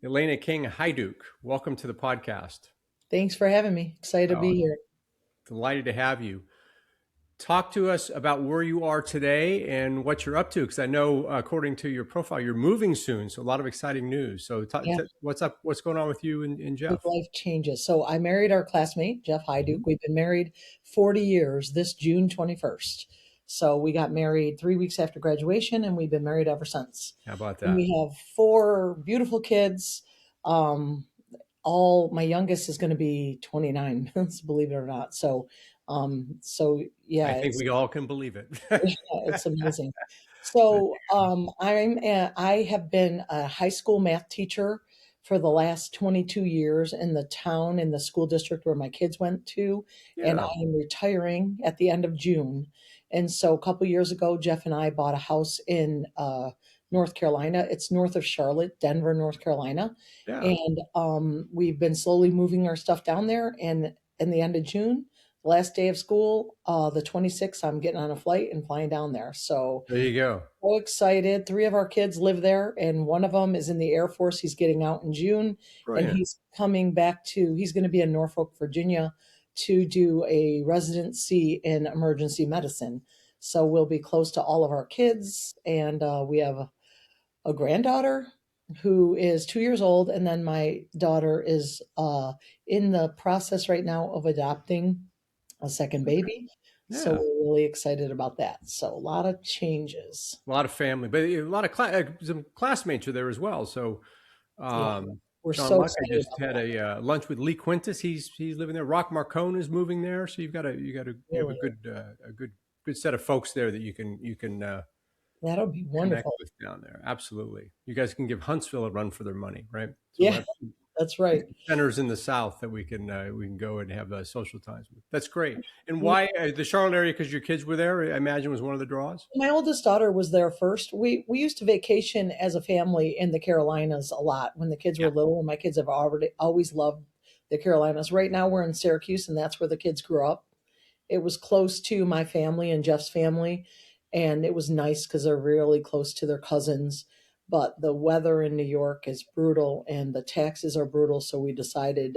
Elaina Hajduk, welcome to the podcast. Thanks for having me. Excited to Oh, be here. delighted to have you. Talk to us about where you are today and what you're up to, because I know, according to your profile, you're moving soon. So a lot of exciting news. So Yeah, what's up? What's going on with you and big Jeff? life changes. So I married our classmate, Jeff Hajduk. Mhm. We've been married 40 years this June 21st. So we got married 3 weeks after graduation and we've been married ever since. How about And that? we have four beautiful kids. Um, all my youngest is going to be 29, believe it or not. So I yeah, think we all can believe it. it's amazing. So I have been a high school math teacher for the last 22 years in the town in the school district where my kids went to, and I Yeah, am retiring at the end of June. And so a couple years ago, Jeff and I bought a house in North Carolina. It's north of Charlotte, Denver, North Carolina, yeah. and we've been slowly moving our stuff down there. And in the end of June, last day of school, the 26th, I'm getting on a flight and flying down there. There you go. So excited. Three of our kids live there, and one of them is in the Air Force. He's getting out in June, and Brilliant. he's going to be in Norfolk, Virginia to do a residency in emergency medicine. So we'll be close to all of our kids, and we have a granddaughter who is 2 years old, and then my daughter is in the process right now of adopting a second Okay. baby. So Yeah. we're really excited about that. So a lot of changes. A lot of family, but a lot of some classmates are there as well. So Yeah, we're John so Luck, I excited just about had that. a lunch with Lee Quintus. He's living there. Rock Marcone is moving there. So you have Really, a good set of folks there that you can that'll be connect wonderful. with down there. Absolutely, you guys can give Huntsville a run for their money, right? So we'll Yeah, have that's right. centers in the South that we can go and have social times with. That's great. And Yeah. why the Charlotte area? Because your kids were there. I imagine was one of the draws. My oldest daughter was there first. We used to vacation as a family in the Carolinas a lot when the kids Yeah. were little, and my kids have already always loved the Carolinas. Right now we're in Syracuse, and that's where the kids grew up. It was close to my family and Jeff's family, and it was nice because they're really close to their cousins. But the weather in New York is brutal, and the taxes are brutal. So we decided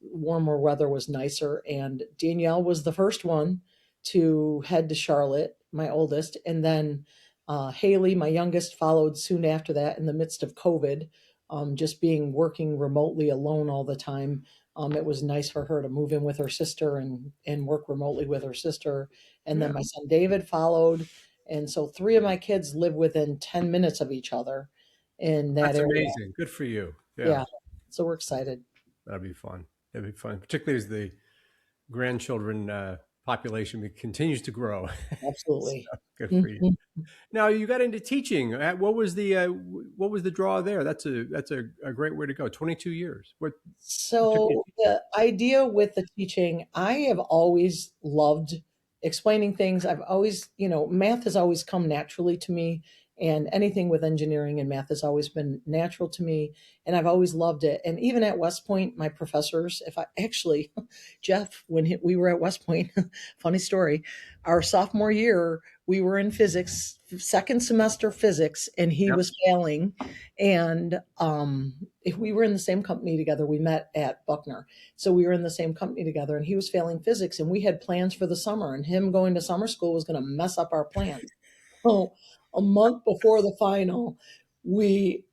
warmer weather was nicer. And Danielle was the first one to head to Charlotte, my oldest, and then Haley, my youngest, followed soon after that in the midst of COVID. Just being working remotely alone all the time, it was nice for her to move in with her sister and work remotely with her sister. And then Yeah. my son David followed. And so three of my kids live within 10 minutes of each other in that That's area. amazing. Good for you. Yeah. Yeah. So we're excited. That'd be fun. That'd be fun, particularly as the grandchildren population continues to grow. So Absolutely. good for you. Mhm. Now you got into teaching. What was the draw there? That's a great way to go. 22 years. What took you So to teaching? the idea with the teaching, I have always loved explaining things. I've always, math has always come naturally to me, and anything with engineering and math has always been natural to me, and I've always loved it. And even at West Point, my professors, if I actually, Jeff, when we were at West Point, funny story, our sophomore year, we were in physics, second semester physics, and he Yep. was failing, and if we were in the same company together, we met at Buckner. So we were in the same company together, and he was failing physics, and we had plans for the summer, and him going to summer school was going to mess up our plans. So a month before the final, we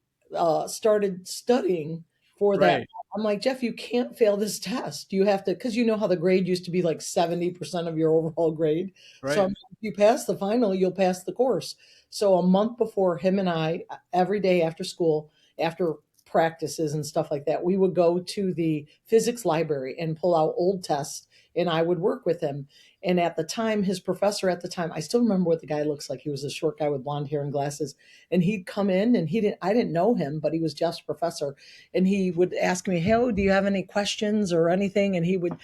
started studying for that. Right. I'm like, Jeff, you can't fail this test. You have to, because you know how the grade used to be like 70% of your overall grade. So I'm Right. like, if you pass the final, you'll pass the course. So a month before, him and I, every day after school, after practices and stuff like that, we would go to the physics library and pull out old tests, and I would work with him. And at the time, his professor at the time, I still remember what the guy looks like. He was a short guy with blonde hair and glasses. And he'd come in, and I didn't know him, but he was Jeff's professor. And he would ask me, "Hey, do you have any questions or anything?" And he would,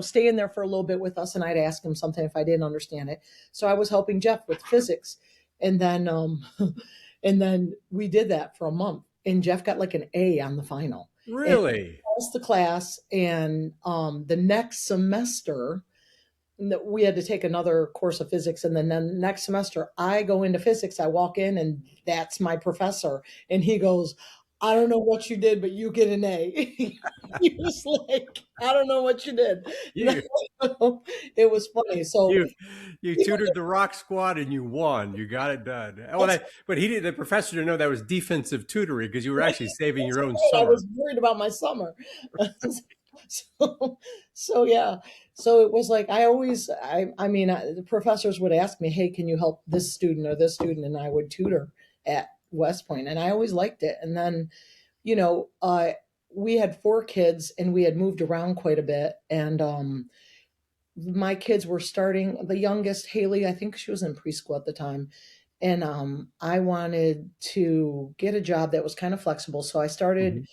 stay in there for a little bit with us. And I'd ask him something if I didn't understand it. So I was helping Jeff with physics. And then, and then we did that for a month. And Jeff got like an A on the final. And Really? passed the class. And the next semester, we had to take another course of physics, and then the next semester I go into physics, I walk in, and that's my professor, and he goes, I don't know what you did, but you get an A. He was like, I don't know what you did. You It was funny. So you you tutored the rock squad and you won. You got it done. Oh, that's, but he did. The professor didn't know that was defensive tutoring because you were actually saving that's your own right. I summer. was worried about my summer. So, so yeah. So it was like the professors would ask me, "Hey, can you help this student or this student?" And I would tutor at West Point, and I always liked it. And then, you know, we had four kids, and we had moved around quite a bit, and my kids were starting. The youngest, Haley, I think she was in preschool at the time, and I wanted to get a job that was kind of flexible. So Mhm.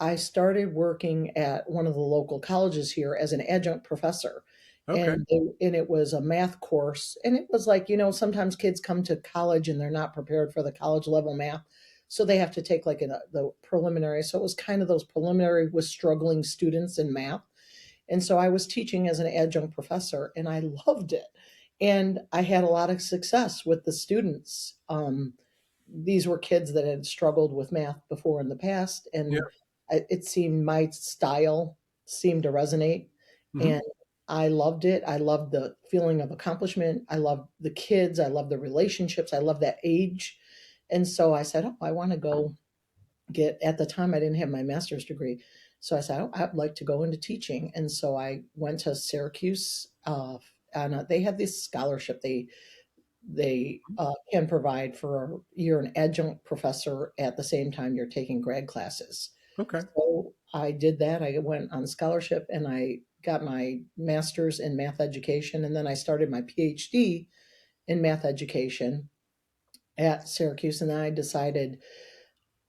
I started working at one of the local colleges here as an adjunct professor. Okay. And it was a math course. And it was like, sometimes kids come to college and they're not prepared for the college level math. So they have to take like the preliminary. So it was kind of those preliminary with struggling students in math. And so I was teaching as an adjunct professor and I loved it. And I had a lot of success with the students. These were kids that had struggled with math before in the past. Yeah. And it seemed my style seemed to resonate. Hmm. And I loved it. I loved the feeling of accomplishment. I loved the kids. I loved the relationships. I loved that age. And so I said, oh, I want to go at the time I didn't have my master's degree. So I said, oh, I'd like to go into teaching. And so I went to Syracuse, and they have this scholarship they can provide for you're an adjunct professor at the same time you're taking grad classes. Okay. So I did that. I went on scholarship and I got my master's in math education, and then I started my PhD in math education at Syracuse. And then I decided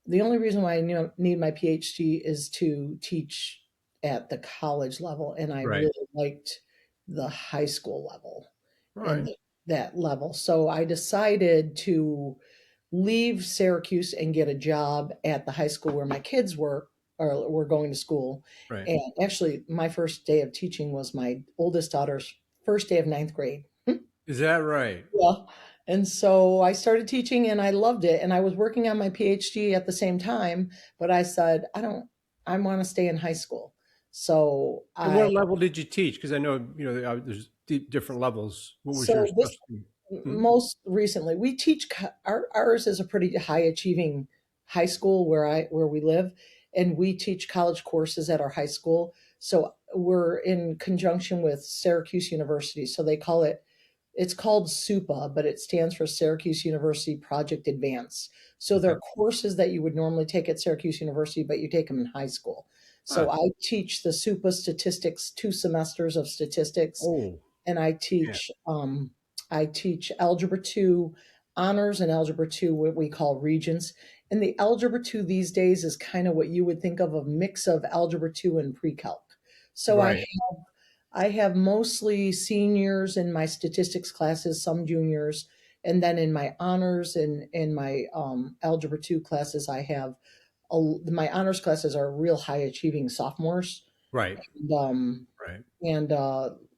the only reason why I need my PhD is to teach at the college level, and I Right. really liked the high school level All and right. that level. So I decided to leave Syracuse and get a job at the high school where my kids were going to school. Right. And actually, my first day of teaching was my oldest daughter's first day of ninth grade. Is that right? Yeah. And so I started teaching and I loved it. And I was working on my PhD at the same time, but I said, I want to stay in high school. So And what level did you teach? Because I know there's different levels. What was your so this specialty? Hmm? most recently we teach ours is a pretty high achieving high school where we live, and we teach college courses at our high school. So we're in conjunction with Syracuse University. So it's called SUPA, but it stands for Syracuse University Project Advance. So Okay. they're courses that you would normally take at Syracuse University, but you take them in high school. So Ah. I teach the SUPA statistics, 2 semesters of statistics, Oh. and Yeah. I teach Algebra 2 honors and Algebra 2 what we call regents. And the Algebra 2 these days is kind of what you would think of a mix of Algebra 2 and pre-calc. So Right. I have mostly seniors in my statistics classes, some juniors, and then in my honors and in my Algebra 2 classes, my honors classes are real high achieving sophomores, Right. and, um, Right. and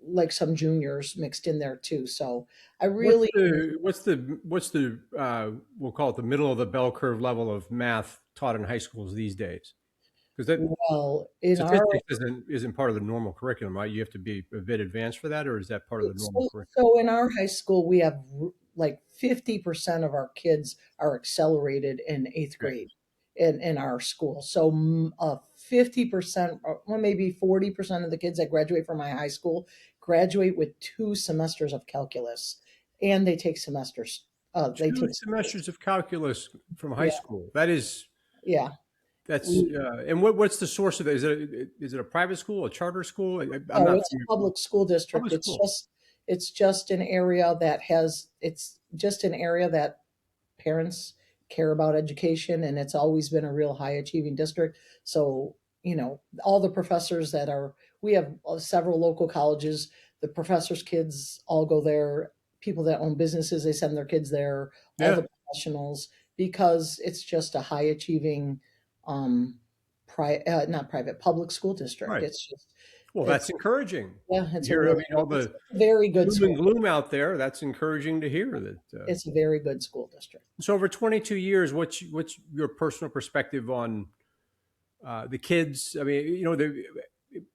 like some juniors mixed in there too. So I What's really, the we'll call it the middle of the bell curve level of math taught in high schools these days? Because that well, in our statistics isn't part of the normal curriculum, right? You have to be a bit advanced for that, or is that part of the normal curriculum? so in our high school, we have like 50% of our kids are accelerated in eighth Okay. grade in our school. So 50%, or maybe 40% of the kids that graduate from my high school graduate with 2 semesters of calculus, and they take semesters. They Two take semesters of calculus from high yeah, school. yeah. That's We, and what's the source of that? Is it a private school, a charter school? I'm no, not it's a familiar. public school district. Public school. It's just an area that has it's just an area that parents care about education, and it's always been a real high achieving district. So all the professors that are we have several local colleges. The professors kids all go there. People that own businesses, they send their kids there. All Yeah. the professionals, because it's just a high achieving not private, public school district. Right. It's just Well, that's encouraging. Yeah, it's a Here, I really mean, all it's the a very good gloom and school. gloom out there, that's encouraging to hear that. It's a very good school district. So over 22 years, what's your personal perspective on the kids? I mean,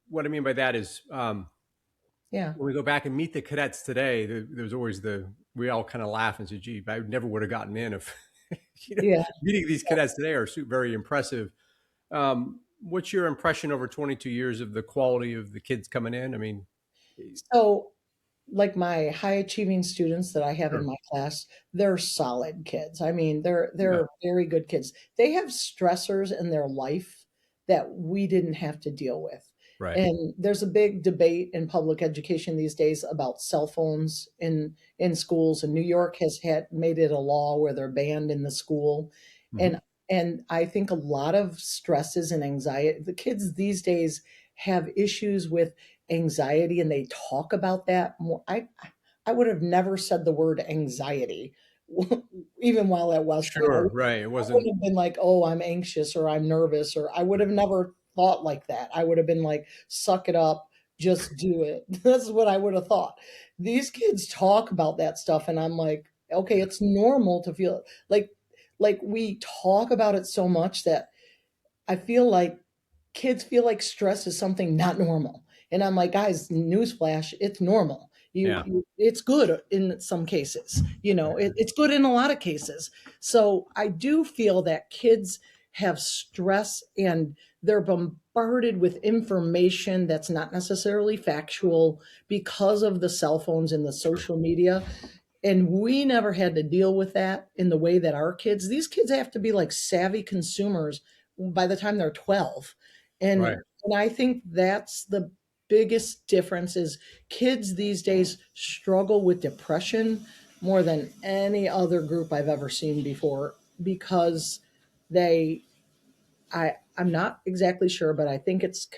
what I mean by that is Yeah. when we go back and meet the cadets today, there's always we all kind of laugh and say, gee, I never would have gotten in if, Yeah. meeting these cadets today are very impressive. What's your impression over 22 years of the quality of the kids coming in? I mean, So, like my high achieving students that I have in sure. my class, they're solid kids. I mean, Yeah, they're very good kids. They have stressors in their life that we didn't have to deal with. right. And there's a big debate in public education these days about cell phones in schools. And New York has had made it a law where they're banned in the school. Hmm. And and I think a lot of stresses and anxiety, the kids these days have issues with anxiety and they talk about that more. I would have never said the word anxiety even while at West Point. Sure, right. It I wasn't wouldn't have been like, oh, I'm anxious or I'm nervous, or I would have never thought like that. I would have been like, suck it up, just do it. That's what I would have thought. These kids talk about that stuff and I'm like, okay, it's normal to feel like we talk about it so much that I feel like kids feel like stress is something not normal. And I'm like, guys, newsflash, it's normal. yeah. It's good in some cases. It's good in a lot of cases. So I do feel that kids have stress and they're bombarded with information that's not necessarily factual because of the cell phones and the social media. And we never had to deal with that in the way that these kids have to be like savvy consumers by the time they're 12. Right. And I think that's the biggest difference is kids these days struggle with depression more than any other group I've ever seen before because they I'm not exactly sure, but I think it's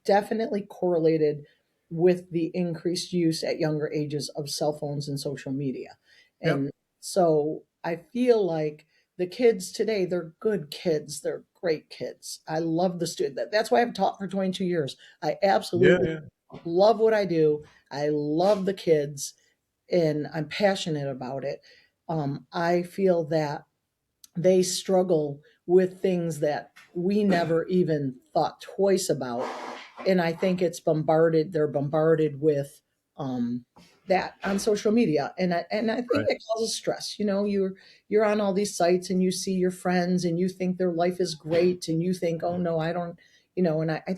definitely correlated with the increased use at younger ages of cell phones and social media. Yep. And so I feel like the kids today, they're good kids. They're great kids. I love the student. That's why I've taught for 22 years. I Yeah, absolutely yeah. love what I do. I love the kids and I'm passionate about it. I feel that they struggle with things that we never even thought twice about. And I think they're bombarded with um, that on social media. And I think Right. that causes stress. You're on all these sites and you see your friends and you think their life is great and you think, oh no, I don't, and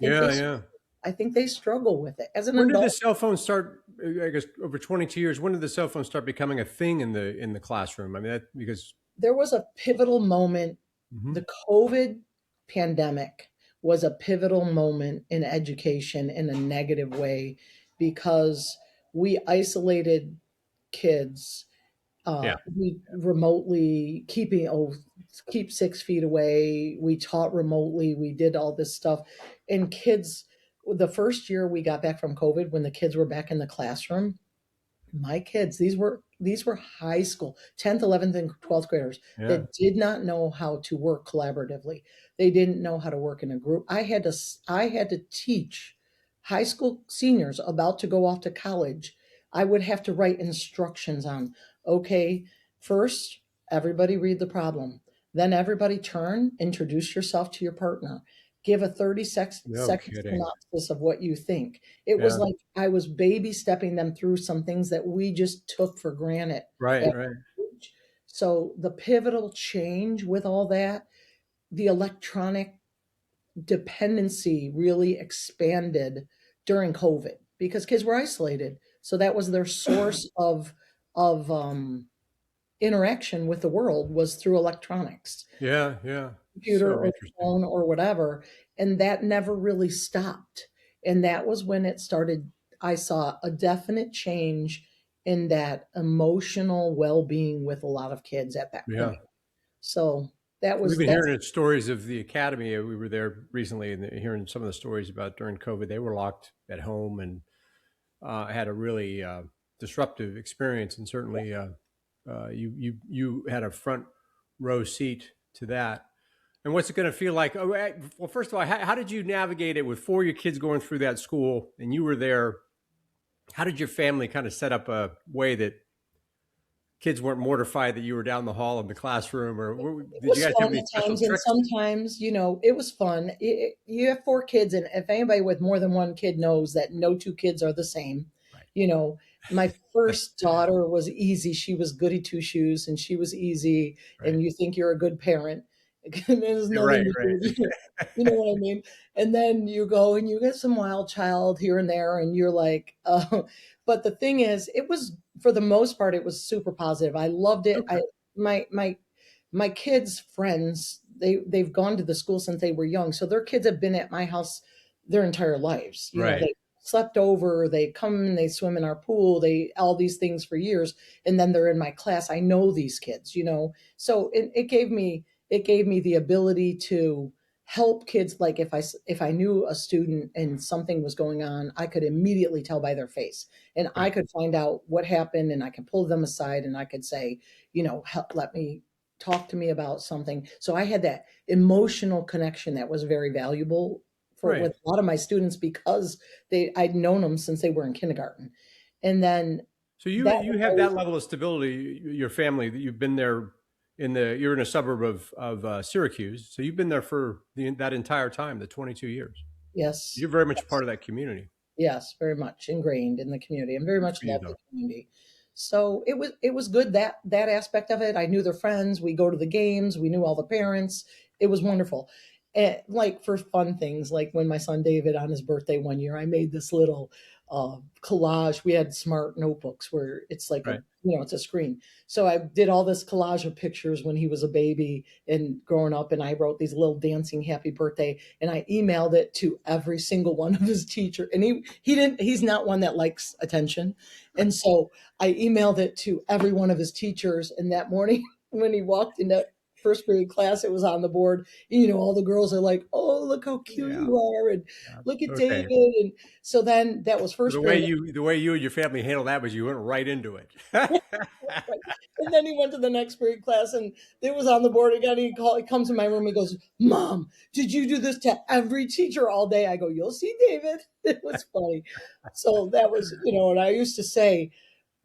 Yeah, yeah. I think they struggle with it. As an When did the adult, cell phone start? I guess over 22 years. When did the cell phone start becoming a thing in the classroom? I mean, that because there was a pivotal moment. mhm. The COVID pandemic was a pivotal moment in education in a negative way because we isolated kids. Yeah, We remotely keep 6 feet away. We taught remotely. We did all this stuff, and kids. The first year we got back from COVID, when the kids were back in the classroom, my kids, these were high school 10th, 11th, and 12th graders yeah. that did not know how to work collaboratively. They didn't know how to work in a group. I had to teach high school seniors about to go off to college. I would have to write instructions on, okay, first everybody read the problem, then everybody turn, introduce yourself to your partner, give a 30 No second kidding. synopsis of what you think. It was Yeah. like I was baby stepping them through some things that we just took for granted Right. at Right. age. So the pivotal change with all that, the electronic dependency really expanded during COVID because kids were isolated. So that was their source of interaction with the world was through electronics, Yeah. Yeah. computer So or interesting. phone or whatever, and that never really stopped. And that was when it started. I saw a definite change in that emotional well-being with a lot of kids at that Yeah. point. So that We've was been that's hearing stories of the academy. We were there recently, and hearing some of the stories about during COVID, they were locked at home and had a really disruptive experience. And certainly, you had a front row seat to that. And what's it going to feel like? Oh, well, first of all, how did you navigate it with four of your kids going through that school and you were there? How did your family kind of set up a way that kids weren't mortified that you were down the hall in the classroom, or It did you was guys have fun any at special times, and tricks? sometimes, it was fun. You have four kids, and if anybody with more than one kid knows that no two kids are the same. Right. You know, my first daughter was easy. She was goody two shoes, and she was easy. Right. And you think you're a good parent. It has You're nothing right. to do Right. with you. You know what I mean? And then you go and you get some wild child here and there, and you're like, but the thing is, it was for the most part, it was super positive. I loved it. Okay. My kids' friends, they've gone to the school since they were young, so their kids have been at my house their entire lives. Right. They slept over, they come and they swim in our pool, they all these things for years, and then they're in my class. I know these kids. So it gave me the ability to help kids. Like if I knew a student and something was going on, I could immediately tell by their face, and I Right. could find out what happened, and I could pull them aside, and I could say, help, let me talk to me about something. So I had that emotional connection that was very valuable for Right. with a lot of my students, because I'd known them since they were in kindergarten. And then So you that you was have always, that level of stability. Your family that you've been there you're in a suburb of Syracuse, so you've been there for that entire time, the 22 years. yes, You're very much a yes. part of that community. Yes, very much ingrained in the community, and very Good much for you, love the though. community. So it was good, that aspect of it. I knew their friends. We go to the games. We knew all the parents. It was wonderful. And like for fun things, like when my son David on his birthday one year, I made this little collage. We had smart notebooks where it's like Right. it's a screen. So I did all this collage of pictures when he was a baby and growing up, and I wrote these little dancing happy birthday, and I emailed it to every single one of his teacher. And he's not one that likes attention. And so I emailed it to every one of his teachers. And that morning when he walked into first period class, it was on the board. All the girls are like, "Oh, look how cute Yeah. you are," and Yeah. "Look at Okay. David." And so then that was So first period. the way you and your family handled that was you went right into it. Right. And then he went to the next period class, and it was on the board again. He comes in my room. He goes, "Mom, did you do this to every teacher all day?" I go, "You'll see, David." It was funny. So that was, and I used to say,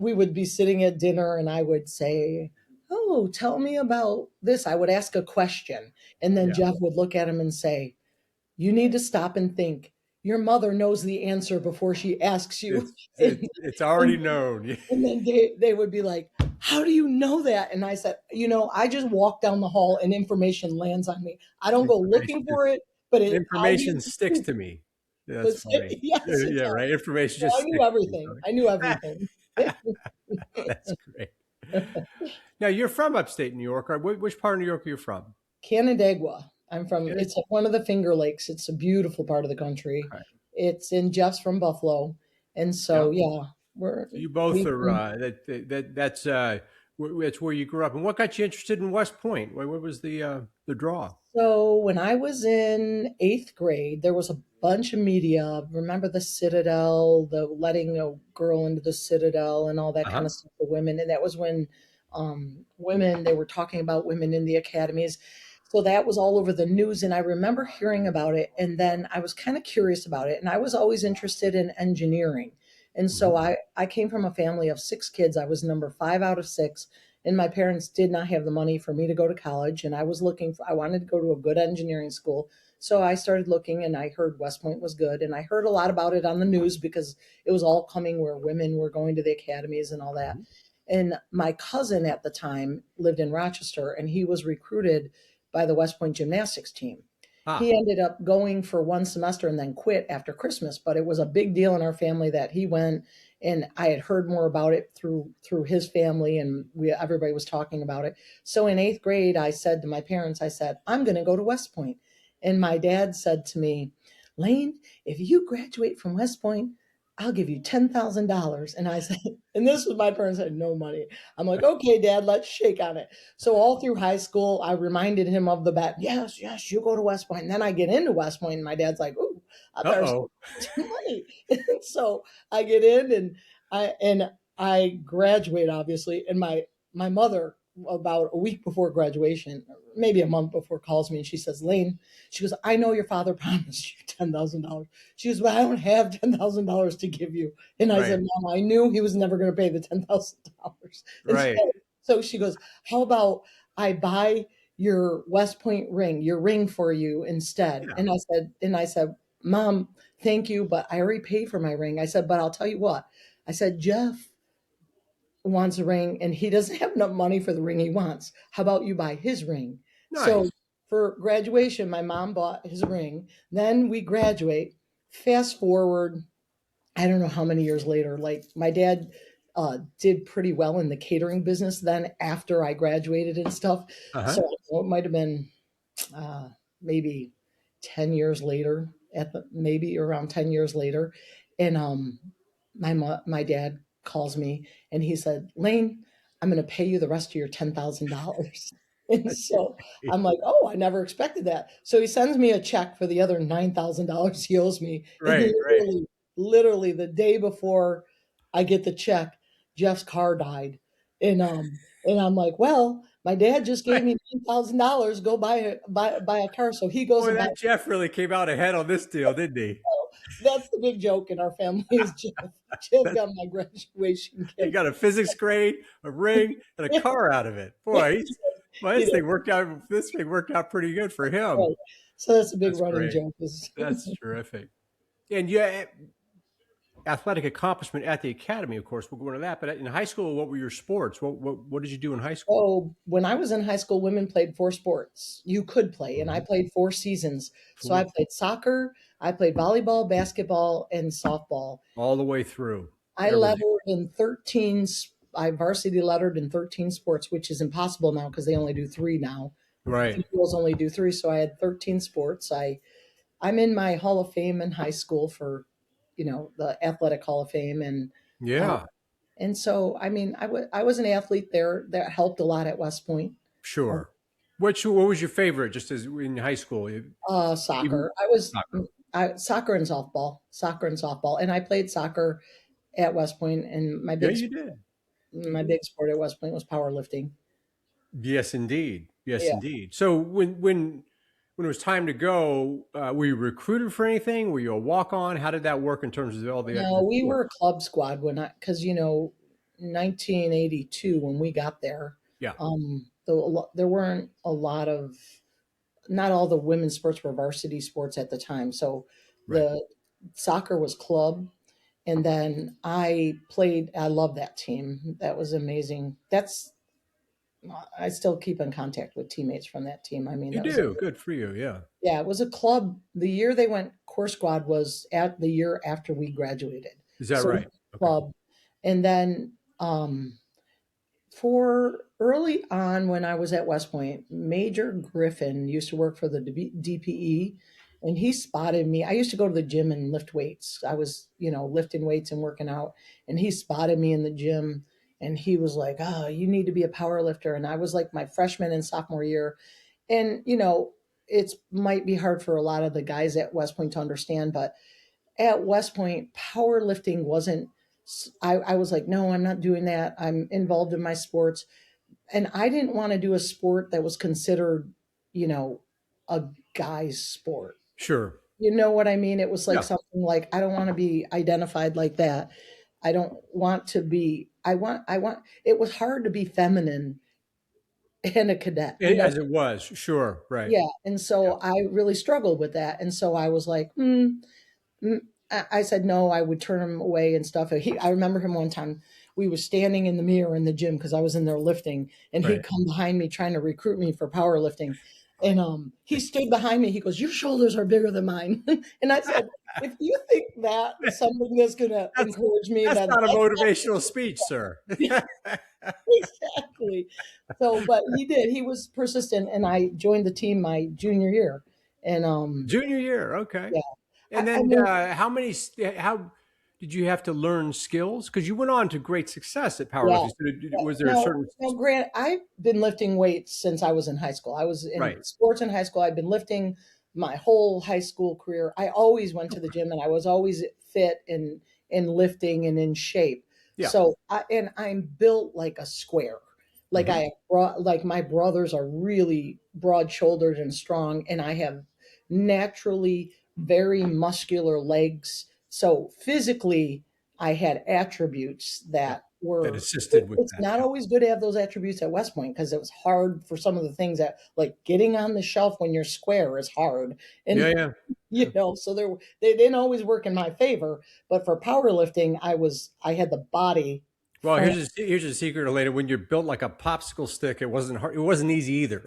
we would be sitting at dinner, and I would say, "Oh, tell me about this." I would ask a question, and then Yeah. Jeff would look at him and say, "You need to stop and think. Your mother knows the answer before she asks you." It's already And known. and then they would be like, "How do you know that?" And I said, I just walk down the hall and information lands on me. I don't go looking Information for it, but I'll be, information sticks to me. That's but funny. yes, it Yeah, does. right. Information So just I knew sticks to me. everything. I knew everything. That's great. Now you're from upstate New York. Or which part of New York are you from? Canandaigua. I'm from, Okay. it's one of the Finger Lakes. It's a beautiful part of the country. Okay. It's in Jeff's from Buffalo. And Yeah. so, yeah, So you both we've are been, that's where you grew up. And what got you interested in West Point? What was the draw? so when I was in eighth grade, there was a bunch of media. Remember the Citadel, the letting a girl into the Citadel and all that kind Uh-huh. of stuff for women. And that was when women, they were talking about women in the academies. So that was all over the news. And I remember hearing about it. And then I was kind of curious about it. And I was always interested in engineering. And so Mhm. I came from a family of six kids. I was number five out of six, and my parents did not have the money for me to go to college, and I wanted to go to a good engineering school. So I started looking, and I heard West Point was good, and I heard a lot about it on the news because it was all coming where women were going to the academies and all that. Mhm. And my cousin at the time lived in Rochester, and he was recruited by the West Point gymnastics team. He Ah. ended up going for one semester and then quit after Christmas, but it was a big deal in our family that he went, and I had heard more about it through his family, and everybody was talking about it. So in eighth grade, I said to my parents, I said, "I'm going to go to West Point." And my dad said to me, "Lane, if you graduate from West Point, I'll give you $10,000." And I said, and this was my parents had no money. I'm like, "Okay, Dad, let's shake on it." So all through high school, I reminded him of the bet. "Yes, yes, you go to West Point." And then I get into West Point, and my dad's like, "Ooh, I better Uh-oh. start some money." And so I get in, and I graduate obviously, and my mother about a week before graduation, maybe a month before, calls me and she says, Lane, she goes, I know your father promised you $10,000. She goes, but I don't have $10,000 to give you. And I Right. said, Mom, I knew he was never going to pay the $10,000. And Right. so she goes, how about I buy your West Point ring, your ring for you instead? Yeah. And I said, Mom, thank you, but I already paid for my ring. I said, but I'll tell you what. I said, Jeff wants a ring and he doesn't have enough money for the ring he wants. How about you buy his ring? So Nice. for graduation, my mom bought his ring. Then we graduate. Fast forward, I don't know how many years later, like my dad did pretty well in the catering business then after I graduated and stuff. Uh-huh. So it might have been uh, maybe 10 years later, maybe around 10 years later. And my dad calls me and he said, Lane, I'm going to pay you the rest of your $10,000. And so I'm like, oh, I never expected that. So he sends me a check for the other $9,000 he owes me. And Right. Right. literally the day before I get the check, Jeff's car died. And I'm like, well, my dad just gave Right. me $9,000. Go buy a car. So he goes Boy, and buys. that Jeff really came out ahead on this deal, didn't he? That's the big joke in our family is Jeff. Jeff got my graduation He gift. got a physics grade, a ring, and a car out of it. Boy, well, You know, this thing worked out pretty good for him. right. So that's a big That's running great. joke. Is That's terrific. And yeah, athletic accomplishment at the academy, of course, we'll go into that. But in high school, what were your sports? What did you do in high school? So when I was in high school, women played four sports. You could play, and I Mhm. played 4 seasons. So I Four, played soccer, I played volleyball, basketball, and softball. all the way through I everything. lettered in 13. I varsity lettered in 13 sports, which is impossible now because they only do three now. Right. Girls only do three, so I had 13 sports. I'm in my Hall of Fame in high school for, the Athletic Hall of Fame, uh, Yeah. and so I mean I was an athlete there that helped a lot at West Point. Uh, Sure. What was your favorite just as in high school? Even Soccer. I was soccer. soccer and softball, and I played soccer at West Point, and Yeah, you did. You my did. big sport at West Point was powerlifting. Yes, indeed. Yes, Yeah. indeed. So when it was time to go, were you recruited for anything? Were you a walk on? How did that work in terms of all No, the we sport? were a club squad because 1982 when we got there, Yeah. there weren't a lot of not all the women's sports were varsity sports at the time. So Right. the soccer was club, and then I played. I love that team. That was amazing. I still keep in contact with teammates from that team. I mean, You that was a do. Good for you. Yeah. yeah, it was a club. The year they went core squad was at the year after we graduated. Is that So right? Okay. club, and then for early on when I was at West Point, Major Griffin used to work for the DPE, and he spotted me. I used to go to the gym and lift weights. I was, lifting weights and working out, and he spotted me in the gym, and he was like, "Oh, you need to be a power lifter." And I was like my freshman and sophomore year, and it might be hard for a lot of the guys at West Point to understand, but at West Point, powerlifting wasn't. I was like, no, I'm not doing that. I'm involved in my sports, and I didn't want to do a sport that was considered, you know, a guy's sport. Sure. You know what I mean? It was like Yeah. something like I don't want to be identified like that. I don't want to be. I want. It was hard to be feminine and a cadet. As it was. Sure. Right. Yeah, and Yeah. so I really struggled with that, and so I was like, Mm, I said no. I would turn him away and stuff. I remember him one time. We were standing in the mirror in the gym because I was in there lifting, and he'd Right. come behind me trying to recruit me for powerlifting. And he stood behind me. He goes, "Your shoulders are bigger than mine." And I said, "If you think that is something that's going to That's encourage me, that's then not a motivational speech, sir. exactly." So, but he did. He was persistent, and I joined the team my junior year. And Junior year. Okay. yeah, And I then mean, how did you have to learn skills? Because you went on to great success at yeah. powerlifting. So was there a No, certain no, Grant, I've been lifting weights since I was in high school. I was in right? sports in high school. I've been lifting my whole high school career. I always went to the gym and I was always fit and in lifting and in shape. Yeah. So I'm built like a square. Like I have like my brothers are really broad shouldered and strong, and I have naturally very muscular legs. So physically, I had attributes That that that were. assisted with It's that. not Yeah. always good to have those attributes at West Point because it was hard for some of the things that, like getting on the shelf when you're square is hard, Yeah. and Yeah. so they didn't always work in my favor. But for powerlifting, I had the body Well, frame. here's a secret, Elaina. When you're built like a popsicle stick, it wasn't hard. It wasn't easy either.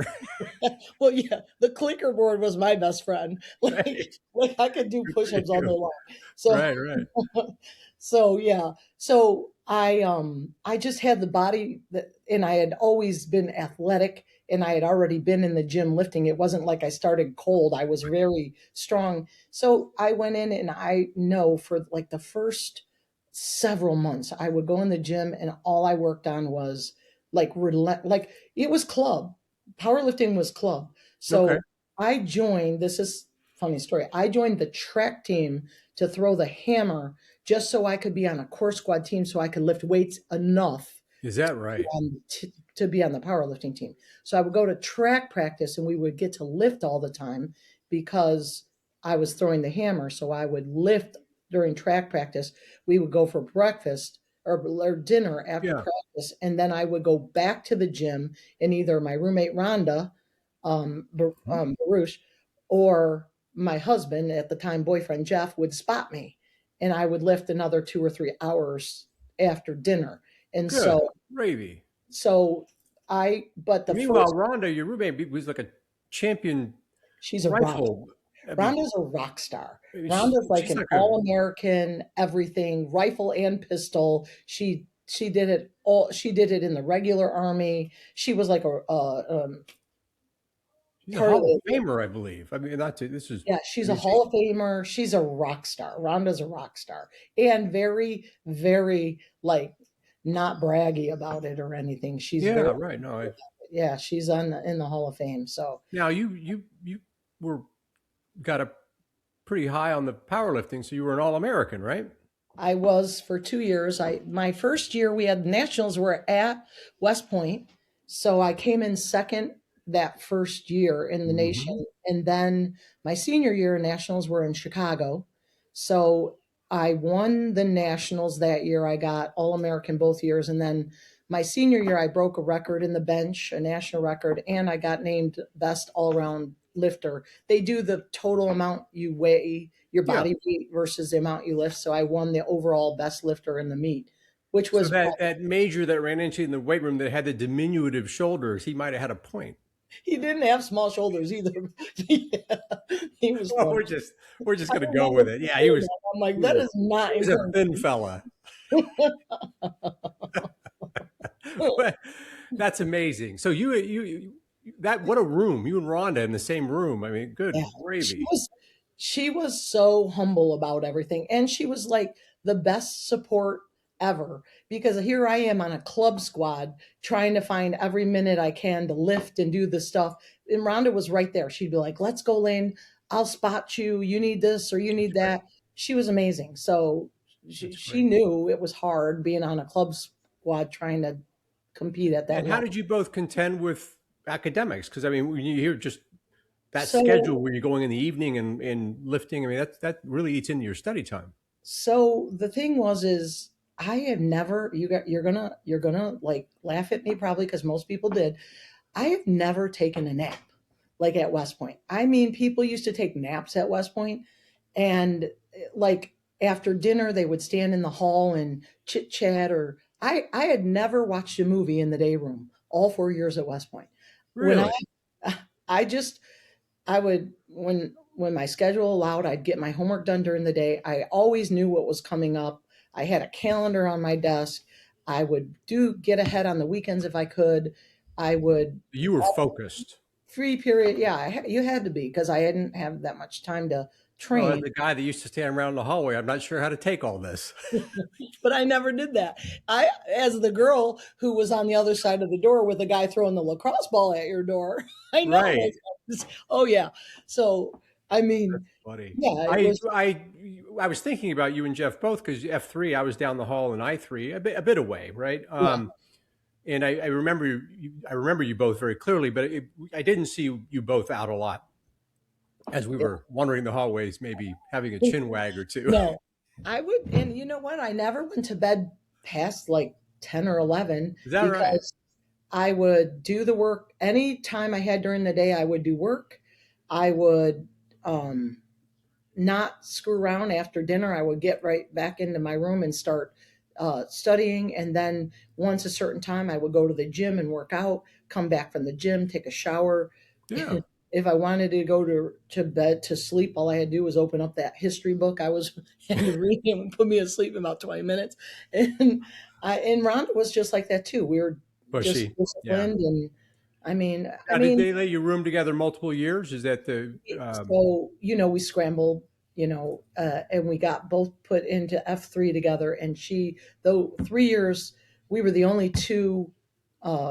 Well, yeah, the clicker board was my best friend. Right. Like I could do Good for push-ups all day you. long. So Right. Right. so yeah. So I just had the body that, and I had always been athletic, and I had already been in the gym lifting. It wasn't like I started cold. I was very strong. So I went in, and I know for like the first several months I would go in the gym, and all I worked on was like it was club. Powerlifting was club. Okay. So I joined, this is funny story. I joined the track team to throw the hammer just so I could be on a core squad team so I could lift weights enough Is that right? to be on the powerlifting team. So I would go to track practice and we would get to lift all the time because I was throwing the hammer. So I would lift during track practice. We would go for breakfast or dinner after Yeah. practice. And then I would go back to the gym, and either my roommate Rhonda, Mhm. Baruch, or my husband at the time, boyfriend Jeff, would spot me. And I would lift another 2 or 3 hours after dinner. And Good so gravy. so but the Meanwhile, first, Rhonda, your roommate, was like a champion she's a rock. rifle. I mean, Rhonda's a rock star. Rhonda's like she's an like a all-American, everything, rifle and pistol. She did it all. She did it in the regular army. She was like she's a part of Hall of the. Famer, I believe. I mean, not to this is. Yeah, she's I a mean, Hall of Famer. She's a rock star. Rhonda's a rock star, and very, very like not braggy about it or anything. She's very, yeah, right. No, yeah, she's in the Hall of Fame. So now you were got a pretty high on the powerlifting, so you were an All American, right? I was for 2 years. My first year we had nationals were at West Point, so I came in second that first year in the nation, Hmm. and then my senior year nationals were in Chicago. So I won the nationals that year. I got All American both years, and then my senior year I broke a record in the bench, a national record, and I got named best all around lifter. They do the total amount you weigh, your Yeah. body weight versus the amount you lift. So I won the overall best lifter in the meet, which So was, that major that ran into you in the weight room that had the diminutive shoulders, he might have had a point. he didn't have small shoulders either. Yeah, he was Well, funny. we're just I gonna go remember with it. Yeah, saying that. I'm like, he was that a is not he was a thin encouraging. fella. That's amazing. So that what a room. You and Rhonda in the same room. I mean, good Yeah, she gravy. was she was so humble about everything, and she was like the best support ever because here I am on a club squad trying to find every minute I can to lift and do the stuff. And Rhonda was right there. She'd be like, "Let's go, Lane. I'll spot you. You need this or you That's need great. that." She was amazing. So That's she great. knew it was hard being on a club squad trying to compete at that And how level. did you both contend with academics? Because I mean, when you hear just that So schedule where you're going in the evening and lifting, I mean, that really eats into your study time. So the thing was is I have never you're gonna like laugh at me probably because most people did. I have never taken a nap like at West Point. I mean, people used to take naps at West Point, and like after dinner they would stand in the hall and chit chat. Or I had never watched a movie in the day room all 4 years at West Point. When Really? I just I would when my schedule allowed, I'd get my homework done during the day. I always knew what was coming up. I had a calendar on my desk. I would do get ahead on the weekends if I could. I would You were focused. free period. Yeah, you had to be because I didn't have that much time to Well, as train. a guy that used to stand around the hallway, I'm not sure how to take all this. But I never did that. I, as the girl who was on the other side of the door with a guy throwing the lacrosse ball at your door, I know Right. those guys. Oh yeah. So I That's mean, funny. yeah, it was. I was thinking about you and Jeff both because F3, I was down the hall in I3, a bit away, right? Yeah. And I remember you both very clearly, but I didn't see you both out a lot as we were wandering the hallways, maybe having a chin wag or two. No, I would, and you know what? I never went to bed past like 10 or 11 Is that right? because I would do the work any time I had during the day. I would do work. I would um, not screw around after dinner. I would get right back into my room and start studying. And then once a certain time, I would go to the gym and work out, come back from the gym, take a shower. Yeah. If I wanted to go to bed to sleep, all I had to do was open up that history book I was had to read and put me asleep in about 20 minutes. And Rhonda was just like that too. We were just Bushy. Yeah. disciplined, and I Now, did mean, they let you room together multiple years? Is that the so we scrambled, and we got both put into F3 together. And though 3 years, we were the only two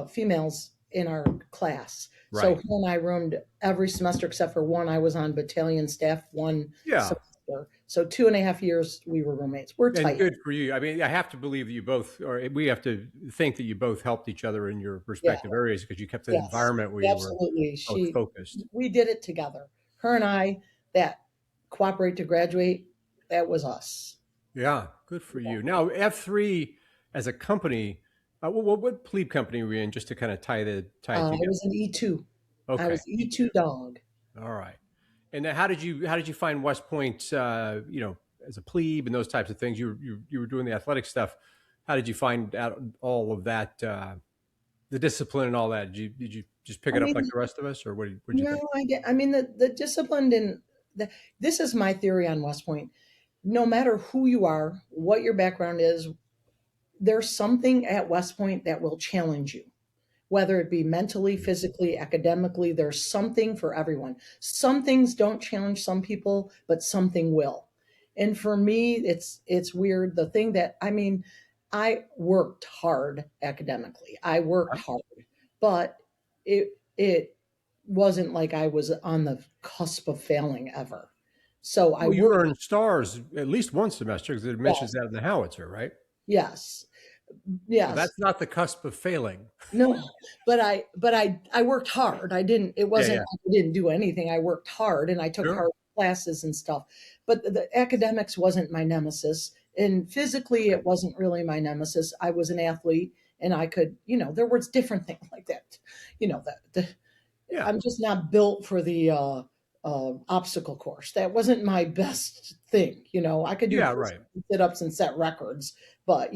females in our class. So her right? and I roomed every semester except for one. I was on battalion staff one Yeah. semester. So 2.5 years we were roommates. We're And tight. good for you. I mean, I have to believe that you both, or we have to think that you both helped each other in your Yeah. respective areas because you kept an Yes. environment where you were Absolutely. both focused. We did it together. Her and I, that cooperate to graduate, that was us. Yeah, good for you. Now, F3 as a company, what plebe company were you in, just to kind of tie it I together? was an E2. I Okay, was E2 dog. all right. And then how did you find West Point? As a plebe and those types of things. You were doing the athletic stuff. How did you find out all of that, the discipline and all that? Did you just pick I it up mean, like the rest of us, or what'd you no, think? I mean, the discipline didn't. This is my theory on West Point. No matter who you are, what your background is, there's something at West Point that will challenge you, whether it be mentally, physically, academically. There's something for everyone. Some things don't challenge some people, but something will. And for me, it's weird. The thing that I worked hard academically. I worked hard, but it wasn't like I was on the cusp of failing ever. So I Well, you worked. earned stars at least one semester because it mentions Yes, that in the howitzer, right? yes, So yes. that's not the cusp of failing. No, but I worked hard. I didn't. It Yeah, wasn't yeah, like I didn't do anything. I worked hard and I took sure. hard classes and stuff. But the academics wasn't my nemesis, and physically it wasn't really my nemesis. I was an athlete, and I could, there was different things like that. That Yeah, I'm just not built for the obstacle course. That wasn't my best thing. I could do yeah, right. sit ups and set records, but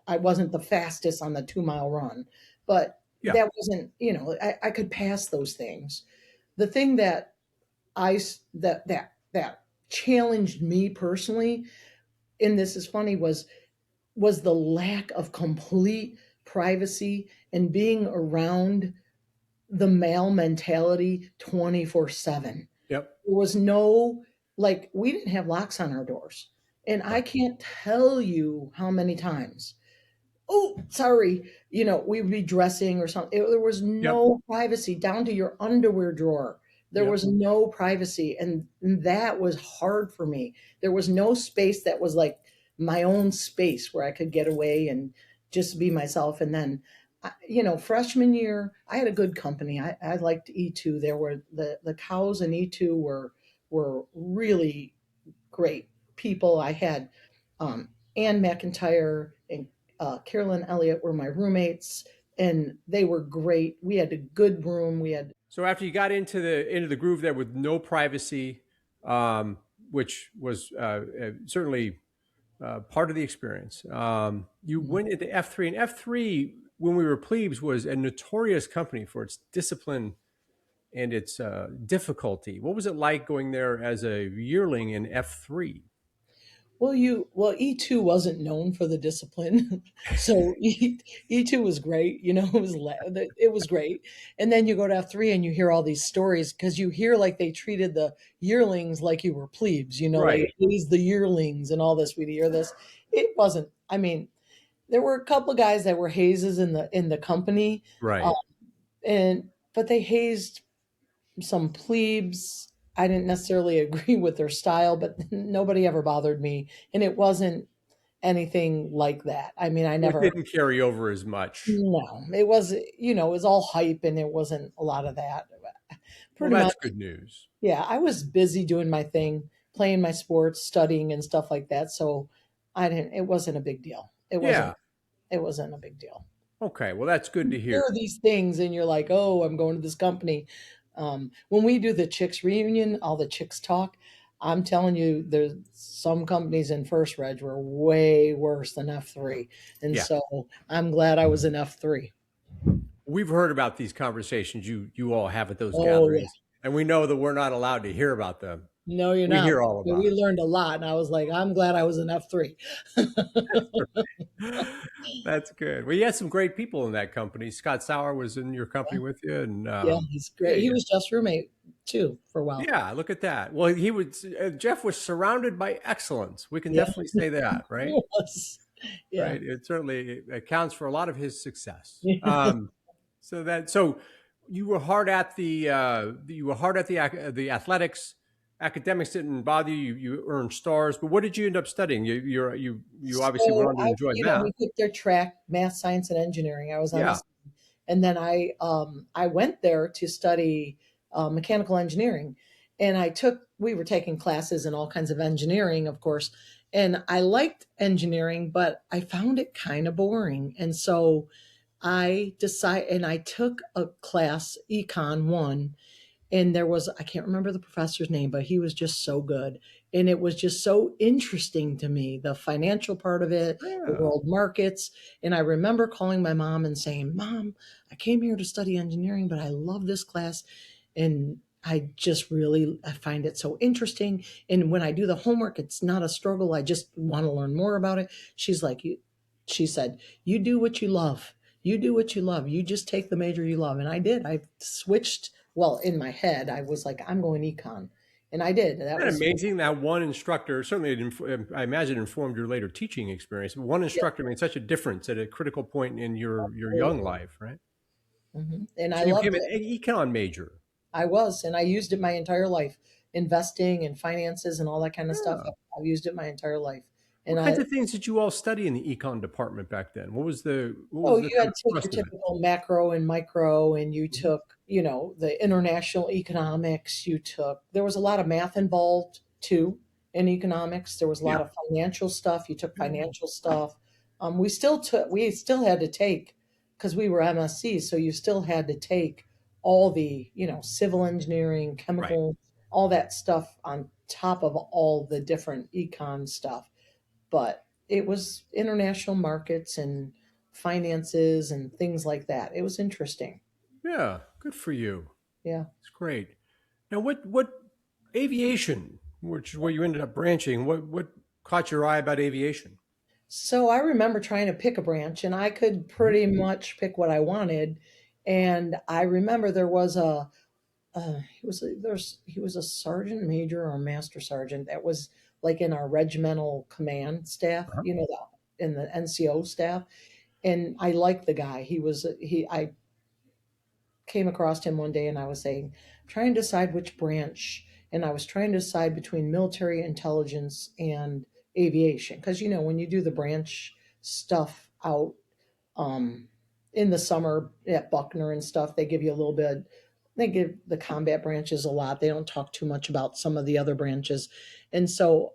I wasn't the fastest on the 2 mile run. But Yeah, that wasn't, I could pass those things. The thing that I that challenged me personally, and this is funny, was the lack of complete privacy and being around the male mentality 24/7. yep, There was no, like, we didn't have locks on our doors. And I right. can't tell you how many times, oh, sorry, we would be dressing or something. There was Yep, no privacy down to your underwear drawer. There yep. was no privacy. And that was hard for me. There was no space that was like my own space where I could get away and just be myself. And then, freshman year, I had a good company. I liked E2. There were the cows in E2 were really great people. I had Ann McIntyre and Carolyn Elliott were my roommates, and they were great. We had a good room. We had So after you got into the groove there with no privacy, um, which was certainly part of the experience, you went into F3, and F3 when we were plebes was a notorious company for its discipline and its difficulty. What was it like going there as a yearling in F3? E2 wasn't known for the discipline, so E2 was great. It was great. And then you go to F3 and you hear all these stories because you hear like they treated the yearlings like you were plebes. They Right, raised the yearlings and all this. We'd hear this. It wasn't. I mean, there were a couple guys that were hazes in the company, uh, right. and but they hazed some plebes. I didn't necessarily agree with their style, but nobody ever bothered me, and anything like that. I mean, I Well, it never, didn't carry over as much. no, it was, it was all hype and it wasn't a lot of that. Well, Pretty much, that's good news. yeah, I was busy doing my thing, playing my sports, studying and stuff like that. So it wasn't a big deal. Yeah. It wasn't a big deal. Okay. Well, that's good You to hear hear. these things and you're like, oh, I'm going to this company. When we do the chicks reunion, all the chicks talk. I'm telling you, there's some companies in first reg were way worse than F3. And Yeah. so I'm glad I was in F3. We've heard about these conversations you all have at those Oh, yeah. gatherings, and we know that we're not allowed to hear about them. No, you're We not. hear all But about we them. learned a lot. And I was like, I'm glad I was in F3. That's good. Well, you had some great people in that company. Scott Sauer was in your company with you, and Yeah, he's yeah, great. He was Jeff's roommate too for a while. yeah. Look at that. Well, he was Jeff was surrounded by excellence. We can Yeah, definitely say that, he right? was. Yeah. Right. It certainly accounts for a lot of his success. Yeah. So you were hard at the athletics. Academics didn't bother you. You earned stars, but what did you end up studying? You obviously went So on to enjoy math. we took their track, math, science, and engineering. I was on Yeah. this, and then I went there to study mechanical engineering, and we were taking classes in all kinds of engineering, of course, and I liked engineering, but I found it kind of boring, and so I took a class, Econ 1, and there was, I can't remember the professor's name, but he was just so good, and it was just so interesting to me, the financial part of it, the Yeah. world markets. And I remember calling my mom and saying, Mom, I came here to study engineering, but I love this class, and I find it so interesting, and when I do the homework, it's not a struggle. I just want to learn more about it. She said, you do what you love. You do what you love. You just take the major you love. And I did. I switched. Well, in my head, I was like, I'm going econ. And I did. That Isn't that was, amazing that one instructor certainly I imagine informed your later teaching experience, but one yeah, instructor made such a difference at a critical point in your young life, right? and I So you loved became an it. econ major. I was, and I used it my entire life, investing and finances and all that kind of stuff. Yeah. I've used it my entire life. And What kinds of things did you all study in the econ department back then? What oh, was the you kind had of to take your thrust of it? typical macro and micro, and you Mhm. took, the international economics. There was a lot of math involved too in economics. There was a lot Yeah. of financial stuff. You took financial stuff. We still had to take, because we were MSC, so you still had to take all the, civil engineering, Right. chemical, all that stuff on top of all the different econ stuff. But it was international markets and finances and things like that. It was interesting. Yeah. Good for you. Yeah. It's great. Now, what aviation, which is where you ended up branching, what caught your eye about aviation? So I remember trying to pick a branch, and I could Mhm. pretty much pick what I wanted. And I remember there was he was a sergeant major or master sergeant that was like in our regimental command staff, Uh-huh. in the NCO staff. And I liked the guy. I came across him one day and I was saying, trying to decide which branch, and I was trying to decide between military intelligence and aviation. Because, when you do the branch stuff out um, in the summer at Buckner and stuff, they give you a little bit, they give the combat branches a lot. They don't talk too much about some of the other branches. And so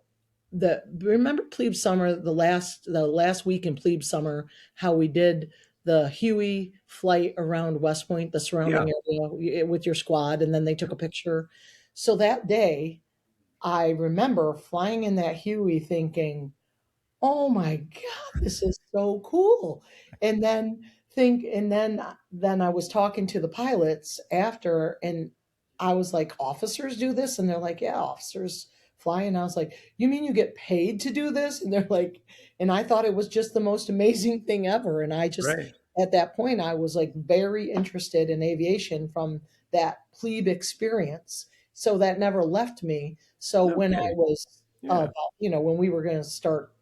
remember plebe summer, the last week in plebe summer, how we did the Huey flight around West Point, the Yeah. surrounding area with your squad, and then they took a picture. So that day, I remember flying in that Huey thinking, oh my god, this is so cool. And then I was talking to the pilots after, and I was like, officers do this? And they're like, yeah, officers fly. And I was like, you mean you get paid to do this? And they're like, and I thought it was just the most amazing thing ever. And I just, Right. at that point, I was like very interested in aviation from that plebe experience. So that never left me. So when I Okay. was Yeah. when we were going to start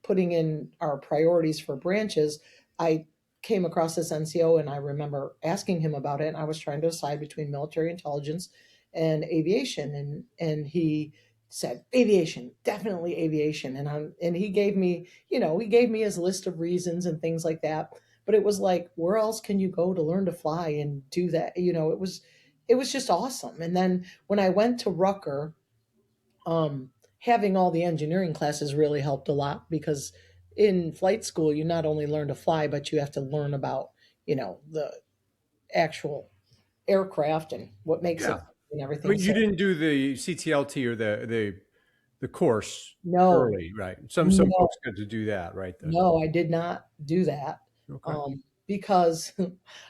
putting in our priorities for branches, I came across this NCO, and I remember asking him about it. And I was trying to decide between military intelligence and aviation. And he said aviation, definitely aviation. And he gave me, he gave me his list of reasons and things like that. But it was like, where else can you go to learn to fly and do that? It was just awesome. And then when I went to Rucker, having all the engineering classes really helped a lot because in flight school you not only learn to fly, but you have to learn about, the actual aircraft and what makes it Yeah. and everything. But you So didn't do the CTLT or the course no, early, right? Some no, folks got to do that, right? no, I did not do that, Okay. because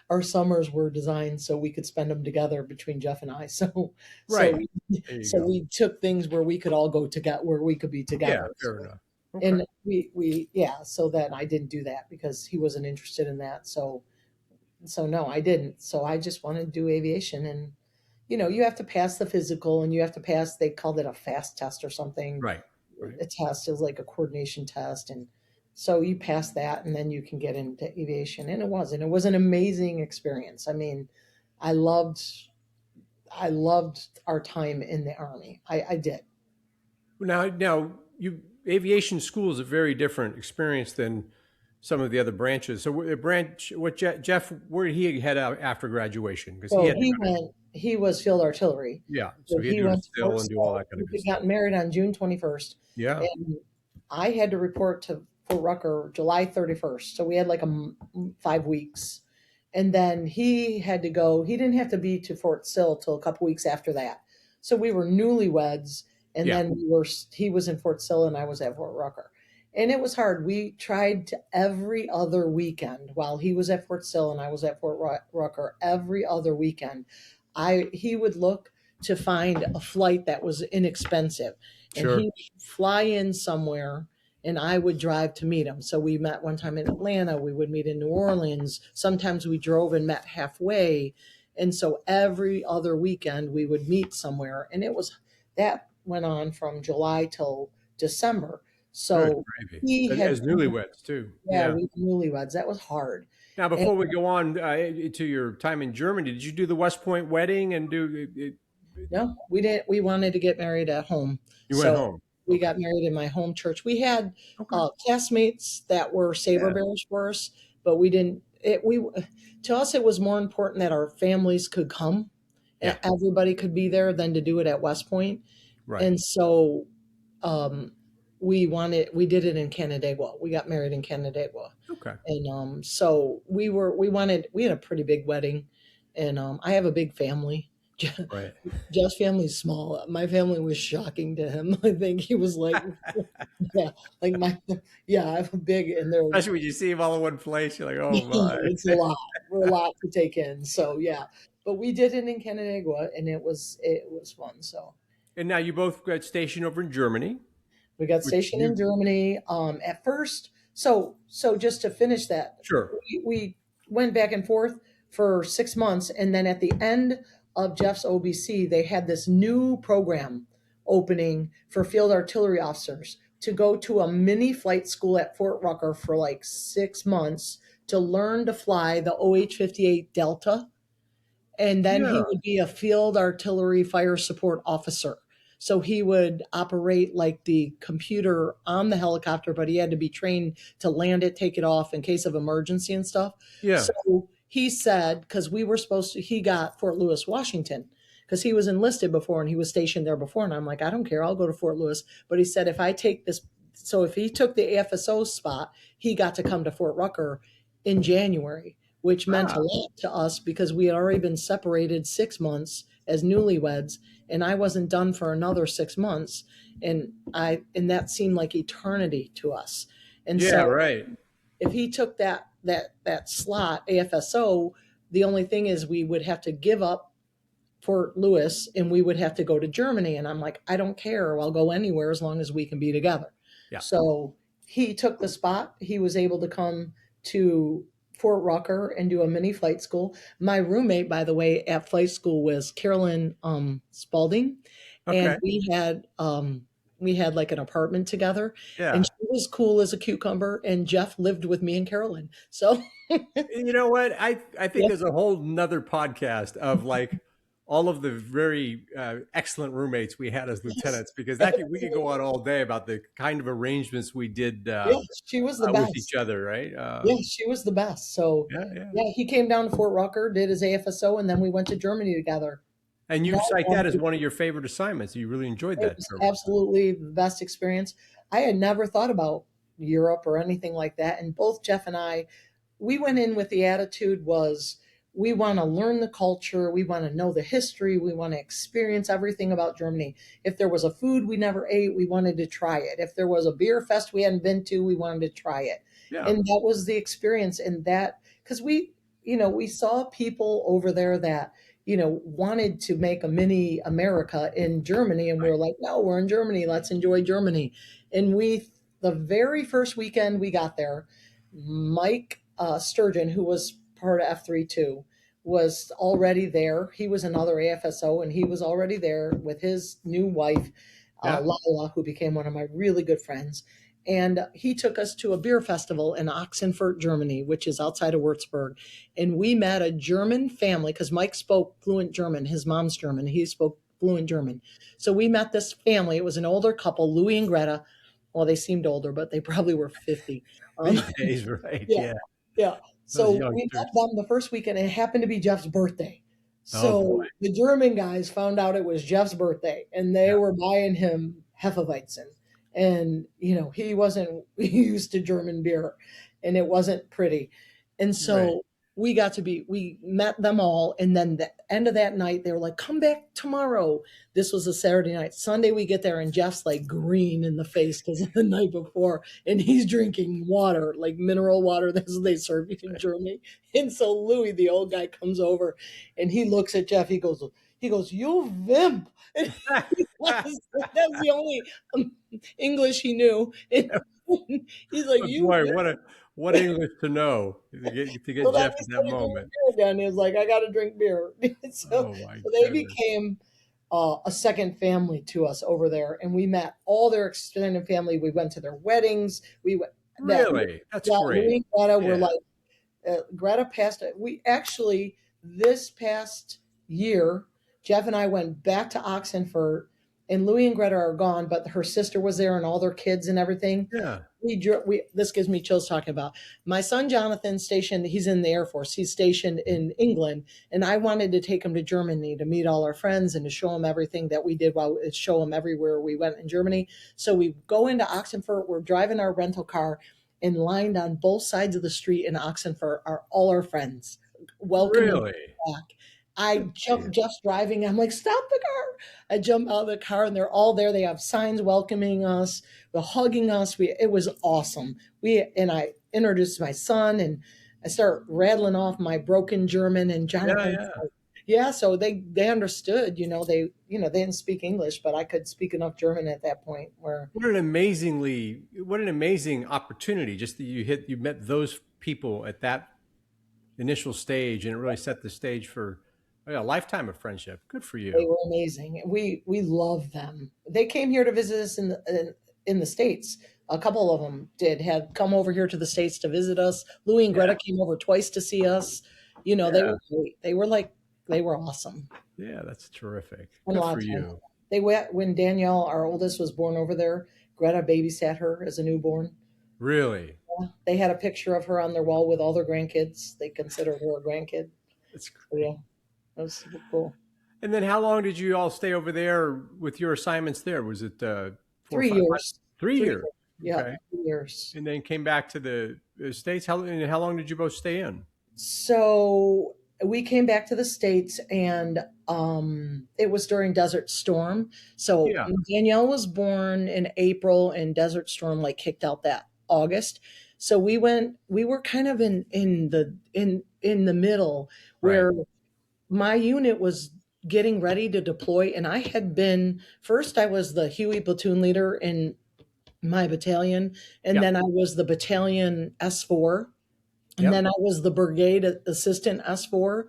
our summers were designed so we could spend them together between Jeff and I. So Right. we, There you so go. we took things where we could all go together, where we could be Yeah, together. fair enough. Okay. And yeah, so then I didn't do that because he wasn't interested in that. So no, I didn't. So I just wanted to do aviation. And you have to pass the physical, and you have to pass, they called it a fast test or something. Right. Right. A test is like a coordination test. And so you pass that, and then you can get into aviation. And it was an amazing experience. I mean, I loved I loved our time in the Army. I did. Now, you aviation school is a very different experience than some of the other branches. So, Jeff, where did he head out after graduation? Because he So had to go. he was field artillery. Yeah, So so he had he to go to went to Still Fort and do all Sill. that kind of good He stuff. got married on June 21st. Yeah. And I had to report to Fort Rucker July 31st. So we had like 5 weeks. And then he had to go, he didn't have to be to Fort Sill till a couple weeks after that. So we were newlyweds. And Yeah. then he was in Fort Sill and I was at Fort Rucker. And it was hard. We tried to every other weekend while he was at Fort Sill and I was at Fort Rucker, every other weekend. He would look to find a flight that was inexpensive, and he Sure. would fly in somewhere and I would drive to meet him. So we met one time in Atlanta, we would meet in New Orleans. Sometimes we drove and met halfway. And so every other weekend we would meet somewhere. And that went on from July till December. Good So gravy. he had, As newlyweds too. yeah, Yeah. we were newlyweds. That was hard. Now, And before we go on to your time in Germany, did you do the West Point wedding and no, we didn't. We wanted to get married at home. you went So home? we Okay. got married in my home church. We had Okay. classmates that were saber Yeah. bearers for us, but we didn't. To us, it was more important that our families could come and Yeah. everybody could be there than to do it at West Point. Right. And so um, we did it in Canandaigua. We got married in Canandaigua. Okay. And so we had a pretty big wedding. And I have a big family. Right. Jeff's family's small. My family was shocking to him. I think he was like, yeah, like yeah, I have a big, and they're, Especially when you see them all in one place, you're like, oh my. it's a lot. We're a lot to take in. So yeah, but we did it in Canandaigua, and it was fun. So And now you both got stationed over in Germany, we got which stationed in you Germany. At first, so just to finish that, sure. we went back and forth for 6 months, and then at the end of Jeff's OBC, they had this new program opening for field artillery officers to go to a mini flight school at Fort Rucker for like 6 months to learn to fly the OH-58 Delta, and then he Yeah. would be a field artillery fire support officer. So he would operate like the computer on the helicopter, but he had to be trained to land it, take it off in case of emergency and stuff. Yeah. So he said, because he got Fort Lewis, Washington, because he was enlisted before and he was stationed there before. And I'm like, I don't care, I'll go to Fort Lewis. But he said, if I take this, so if he took the AFSO spot, he got to come to Fort Rucker in January, which meant a Ah, lot to us because we had already been separated 6 months as newlyweds, and I wasn't done for another 6 months, and that seemed like eternity to us. And yeah, so right. if he took that slot AFSO, the only thing is we would have to give up Fort Lewis and we would have to go to Germany. And I'm like, I don't care. I'll go anywhere as long as we can be together. Yeah. So he took the spot. He was able to come to Fort Rucker and do a mini flight school. My roommate, by the way, at flight school was Carolyn Spalding, and Okay. we had like an apartment together, and Yeah. she was cool as a cucumber. And Jeff lived with me and Carolyn. So You know what? I think yeah, there's a whole nother podcast of like all of the very excellent roommates we had as Yes. lieutenants, because we could go on all day about the kind of arrangements we did Yeah, she was the with each best. other, right? Yeah, she was the best. So, Yeah, yeah. yeah, he came down to Fort Rucker, did his AFSO, and then we went to Germany together. And And you that cite was that as one of your favorite assignments. You really enjoyed It that was trip. absolutely the best experience. I had never thought about Europe or anything like that, and both Jeff and I, we went in with the attitude was we want to learn the culture, we want to know the history, we want to experience everything about Germany. If there was a food we never ate, we wanted to try it. If there was a beer fest we hadn't been to, we wanted to try it. Yeah. And that was the experience. And that, because we saw people over there that wanted to make a mini America in Germany. And we Right. were like, no, we're in Germany. Let's enjoy Germany. And the very first weekend we got there, Mike Sturgeon, who was part of F32, was already there. He was another AFSO, and he was already there with his new wife, Yeah. Lala, who became one of my really good friends. And he took us to a beer festival in Oxenfurt, Germany, which is outside of Würzburg. And we met a German family because Mike spoke fluent German. His mom's German. He spoke fluent German. So we met this family. It was an older couple, Louis and Greta. Well, they seemed older, but they probably were 50. These days, right? Yeah, Yeah. yeah. Those So we youngsters. met them the first weekend, and it happened to be Jeff's birthday. Oh boy. So the German guys found out it was Jeff's birthday, and they Yeah. were buying him Hefeweizen. And, he wasn't used to German beer, and it wasn't pretty. And Right. so we met them all. And then the end of that night, they were like, come back tomorrow. This was a Saturday night. Sunday, we get there, and Jeff's like green in the face because of the night before. And he's drinking water, like mineral water. That's what they serve you in Germany. And so Louis, the old guy, comes over and he looks at Jeff. He goes, you vimp. And that's the only English he knew. And he's like, Oh, you boy, vimp. what English to know to So get then Jeff he at that started drinking moment. beer again. He was like, I got to drink beer. so, Oh my so they goodness. became a second family to us over there. And we met all their extended family. We went to their weddings. We went that, Really? That's yeah, great. Louis and Greta were Yeah. like, Greta passed it. We actually, this past year, Jeff and I went back to Oxenfurt, and Louis and Greta are gone, but her sister was there and all their kids and everything. Yeah. This gives me chills talking about my son Jonathan stationed. He's in the Air Force. He's stationed in England, and I wanted to take him to Germany to meet all our friends and to show him everything that we did. Show him everywhere we went in Germany. So we go into Oxenfurt. We're driving our rental car, and lined on both sides of the street in Oxenfurt are all our friends welcoming Really? back. I Good for jump you. just driving. I'm like, stop the car. I jump out of the car and they're all there. They have signs welcoming us, they're hugging us. It was awesome. I introduced my son and I start rattling off my broken German and Yeah, Jonathan. yeah. Yeah, so they understood, they didn't speak English, but I could speak enough German at that point where What an amazing opportunity. Just that you met those people at that initial stage, and it really set the stage for a lifetime of friendship. Good for they you. were amazing. We love them. They came here to visit us in the States. A couple of them had come over here to the States to visit us. Louis and Yeah. Greta came over twice to see us. They Yeah. were great. They were awesome. Yeah. That's terrific. And a Good lot for of fun. you. They went when Danielle, our oldest, was born over there. Greta babysat her as a newborn. Really. Yeah. They had a picture of her on their wall with all their grandkids. They considered her a grandkid. That's So, great. yeah, that was super cool. And then how long did you all stay over there with your assignments there? Was it 3 4 or 5 months? years. 3 years. Yeah, Okay. 3 years. And then came back to the States. How long did you both stay in? So we came back to the States and it was during Desert Storm. So Yeah. Danielle was born in April and Desert Storm like kicked out that August. So we were kind of in the middle Right. where my unit was getting ready to deploy, and I had been first I was the Huey platoon leader in my battalion, and Yeah. then I was the battalion S4, and Yep. then I was the brigade assistant S4.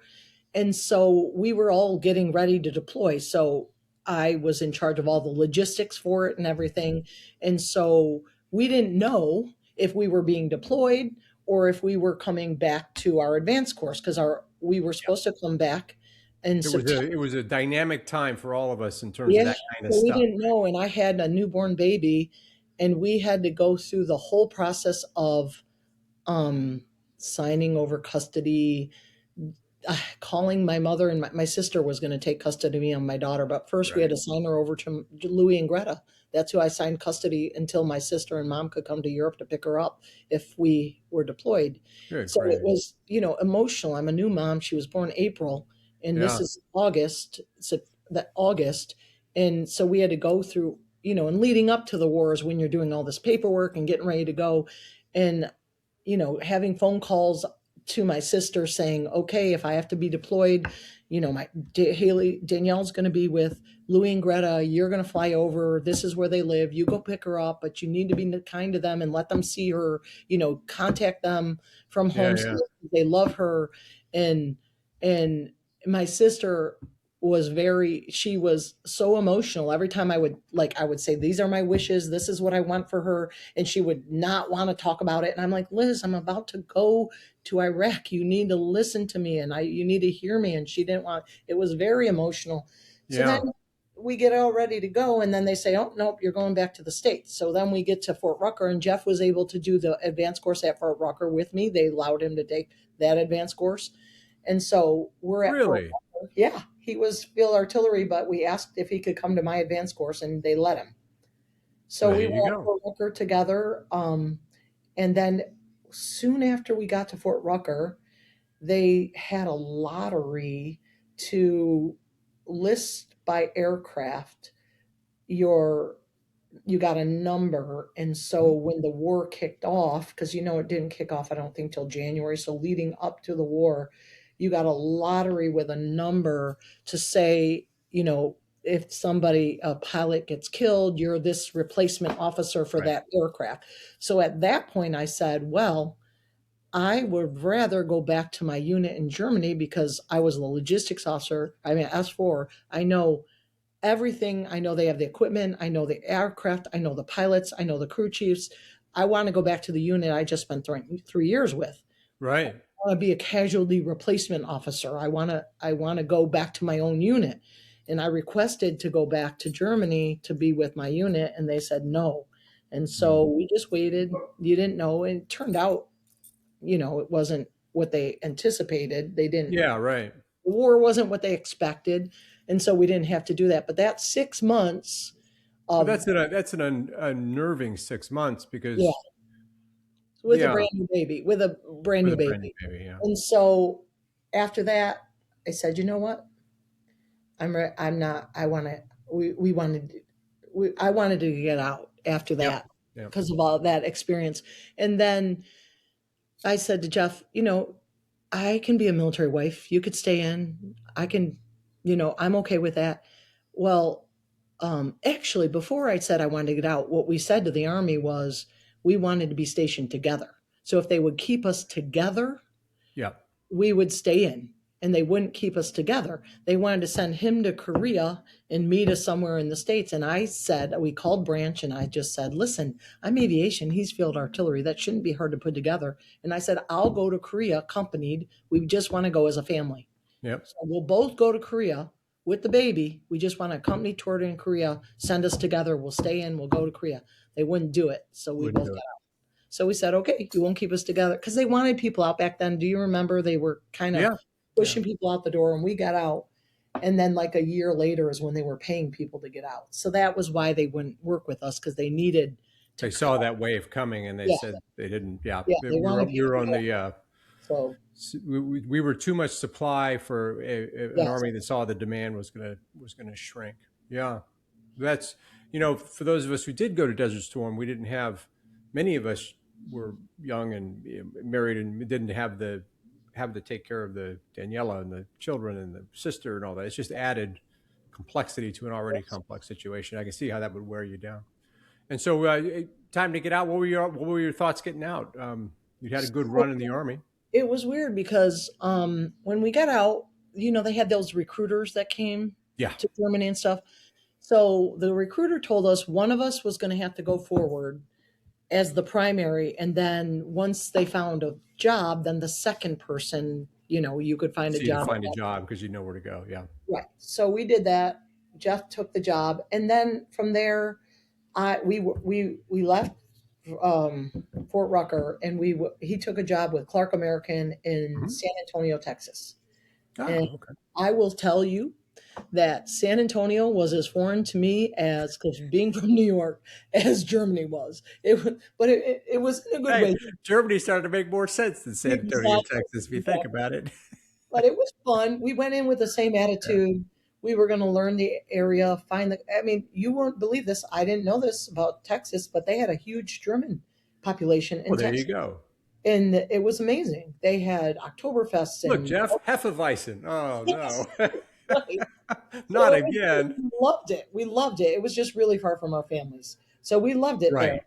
And so we were all getting ready to deploy. So I was in charge of all the logistics for it and everything. And so we didn't know if we were being deployed or if we were coming back to our advanced course because we were supposed to come back in September. It was a dynamic time for all of us in terms of Yeah, that kind of so we stuff. didn't know, and I had a newborn baby, and we had to go through the whole process of um, signing over custody, calling my mother, and my sister was going to take custody of me and my daughter, but first we had Right. to sign her over to Louis and Greta. That's who I signed custody until my sister and mom could come to Europe to pick her up if we were deployed. Good So it gravy. was, emotional. I'm a new mom. She was born April, and this Yeah. is August. So that August, and so we had to go through, and leading up to the wars when you're doing all this paperwork and getting ready to go, and having phone calls to my sister saying, okay, if I have to be deployed, my Haley Danielle's going to be with Louie and Greta. You're going to fly over. This is where they live. You go pick her up, but you need to be kind to them and let them see her. Contact them from Yeah. home so Yeah. they love her. And my sister she was so emotional every time I would say, these are my wishes, this is what I want for her, and she would not want to talk about it, and I'm like, Liz, I'm about to go to Iraq, you need to listen to me, and you need to hear me, and she didn't want. It was very emotional. So then Yeah. we get all ready to go, and then they say, oh nope, you're going back to the States. So then we get to Fort Rucker, and Jeff was able to do the advanced course at Fort Rucker with me. They allowed him to take that advanced course, and so we're at Fort Really? Rucker. Yeah, he was field artillery, but we asked if he could come to my advanced course, and they let him. So There we you were at go. Fort Rucker together. And then soon after we got to Fort Rucker, they had a lottery to list by aircraft your you got a number. And so when the war kicked off, because it didn't kick off, I don't think, till January, so leading up to the war, you got a lottery with a number to say, if a pilot gets killed, you're this replacement officer for Right. that aircraft. So at that point I said, well, I would rather go back to my unit in Germany because I was a logistics officer. I mean, S4. I know everything. I know they have the equipment. I know the aircraft. I know the pilots. I know the crew chiefs. I want to go back to the unit I just spent 3 years with. Right. I want to be a casualty replacement officer. I want to go back to my own unit. And I requested to go back to Germany to be with my unit, and they said no. And so Mm. we just waited. You didn't know. And it turned out, it wasn't what they anticipated. They didn't, Yeah. Right. the war wasn't what they expected. And so we didn't have to do that. But that 6 months But of, that's an unnerving 6 months yeah, because with a yeah, brand new baby, with a brand with new a brand new baby. baby. Yeah. And so after that, I said, you know what? I'm not, I want to, we wanted, I wanted to get out after Yep. that Yep. because of all that experience. And then I said to Jeff, I can be a military wife. You could stay in. I can, I'm okay with that. Well, actually, before I said I wanted to get out, what we said to the Army was we wanted to be stationed together. So if they would keep us together, Yep. we would stay in, and they wouldn't keep us together. They wanted to send him to Korea and me to somewhere in the States. And I said, we called Branch, and I just said, listen, I'm aviation, he's field artillery. That shouldn't be hard to put together. And I said, I'll go to Korea accompanied. We just want to go as a family. Yep. So we'll both go to Korea with the baby. We just want a company tour in Korea. Send us together. We'll stay in. We'll go to Korea. They wouldn't do it. So we Wouldn't both do got it. out. So we said, okay, you won't keep us together because they wanted people out back then. Do you remember they were kind of Yeah. Yeah. pushing people out the door, and we got out. And then like a year later is when they were paying people to get out. So that was why they wouldn't work with us, because they needed to They cut. saw that wave coming and they Yeah, said they didn't. Yeah. yeah, We they were wanted we people were to on get out. the So we were too much supply for an yes, army that saw the demand was gonna shrink. Yeah, that's for those of us who did go to Desert Storm, we didn't have many of us were young and married and didn't have to take care of the Daniela and the children and the sister and all that. It's just added complexity to an already yes. complex situation. I can see how that would wear you down. And so, time to get out. What were your thoughts getting out? You'd had a good So run in the army. it was weird because when we got out, they had those recruiters that came Yeah. to Germany and stuff. So the recruiter told us one of us was going to have to go forward as the primary, and then once they found a job, then the second person you could find a So you to job. find a job because you know where to go. Yeah. Right. So we did that. Jeff took the job, and then from there, we left um, Fort Rucker, and he took a job with Clark American in Mhm. San Antonio, Texas. And Oh, okay. I will tell you that San Antonio was as foreign to me as, because being from New York, as Germany was. But it was in a good Hey, way. Germany started to make more sense than San Antonio, Exactly. Texas, if you think Exactly. about it. But it was fun. We went in with the same Yeah. attitude. We were going to learn the area, I mean, you won't believe this. I didn't know this about Texas, but they had a huge German population in Well, there you Texas. go. And it was amazing. They had Oktoberfests Look, and Jeff, Hefeweizen. Oh, yes, no. right. Not So again. we loved it. We loved it. It was just really far from our families. So we loved it there. Right.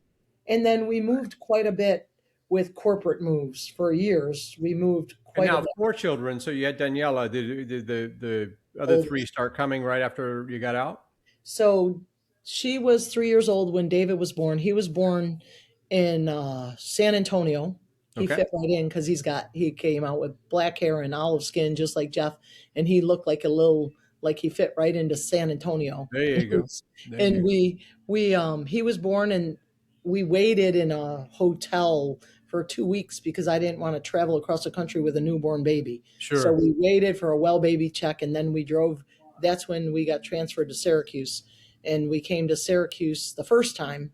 And then we moved quite a bit with corporate moves for years. We moved And quite a now bit. 4 children. So you had Daniela. Did the other Old. three start coming right after you got out? So she was 3 years old when David was born. He was born in San Antonio. He Okay. fit right in because he came out with black hair and olive skin, just like Jeff, and he looked like like he fit right into San Antonio. There you go. There And you go. he was born, and we waited in a hotel for 2 weeks because I didn't want to travel across the country with a newborn baby. So Sure. we waited for a well baby check, and then we drove. That's when we got transferred to Syracuse, and we came to Syracuse the first time,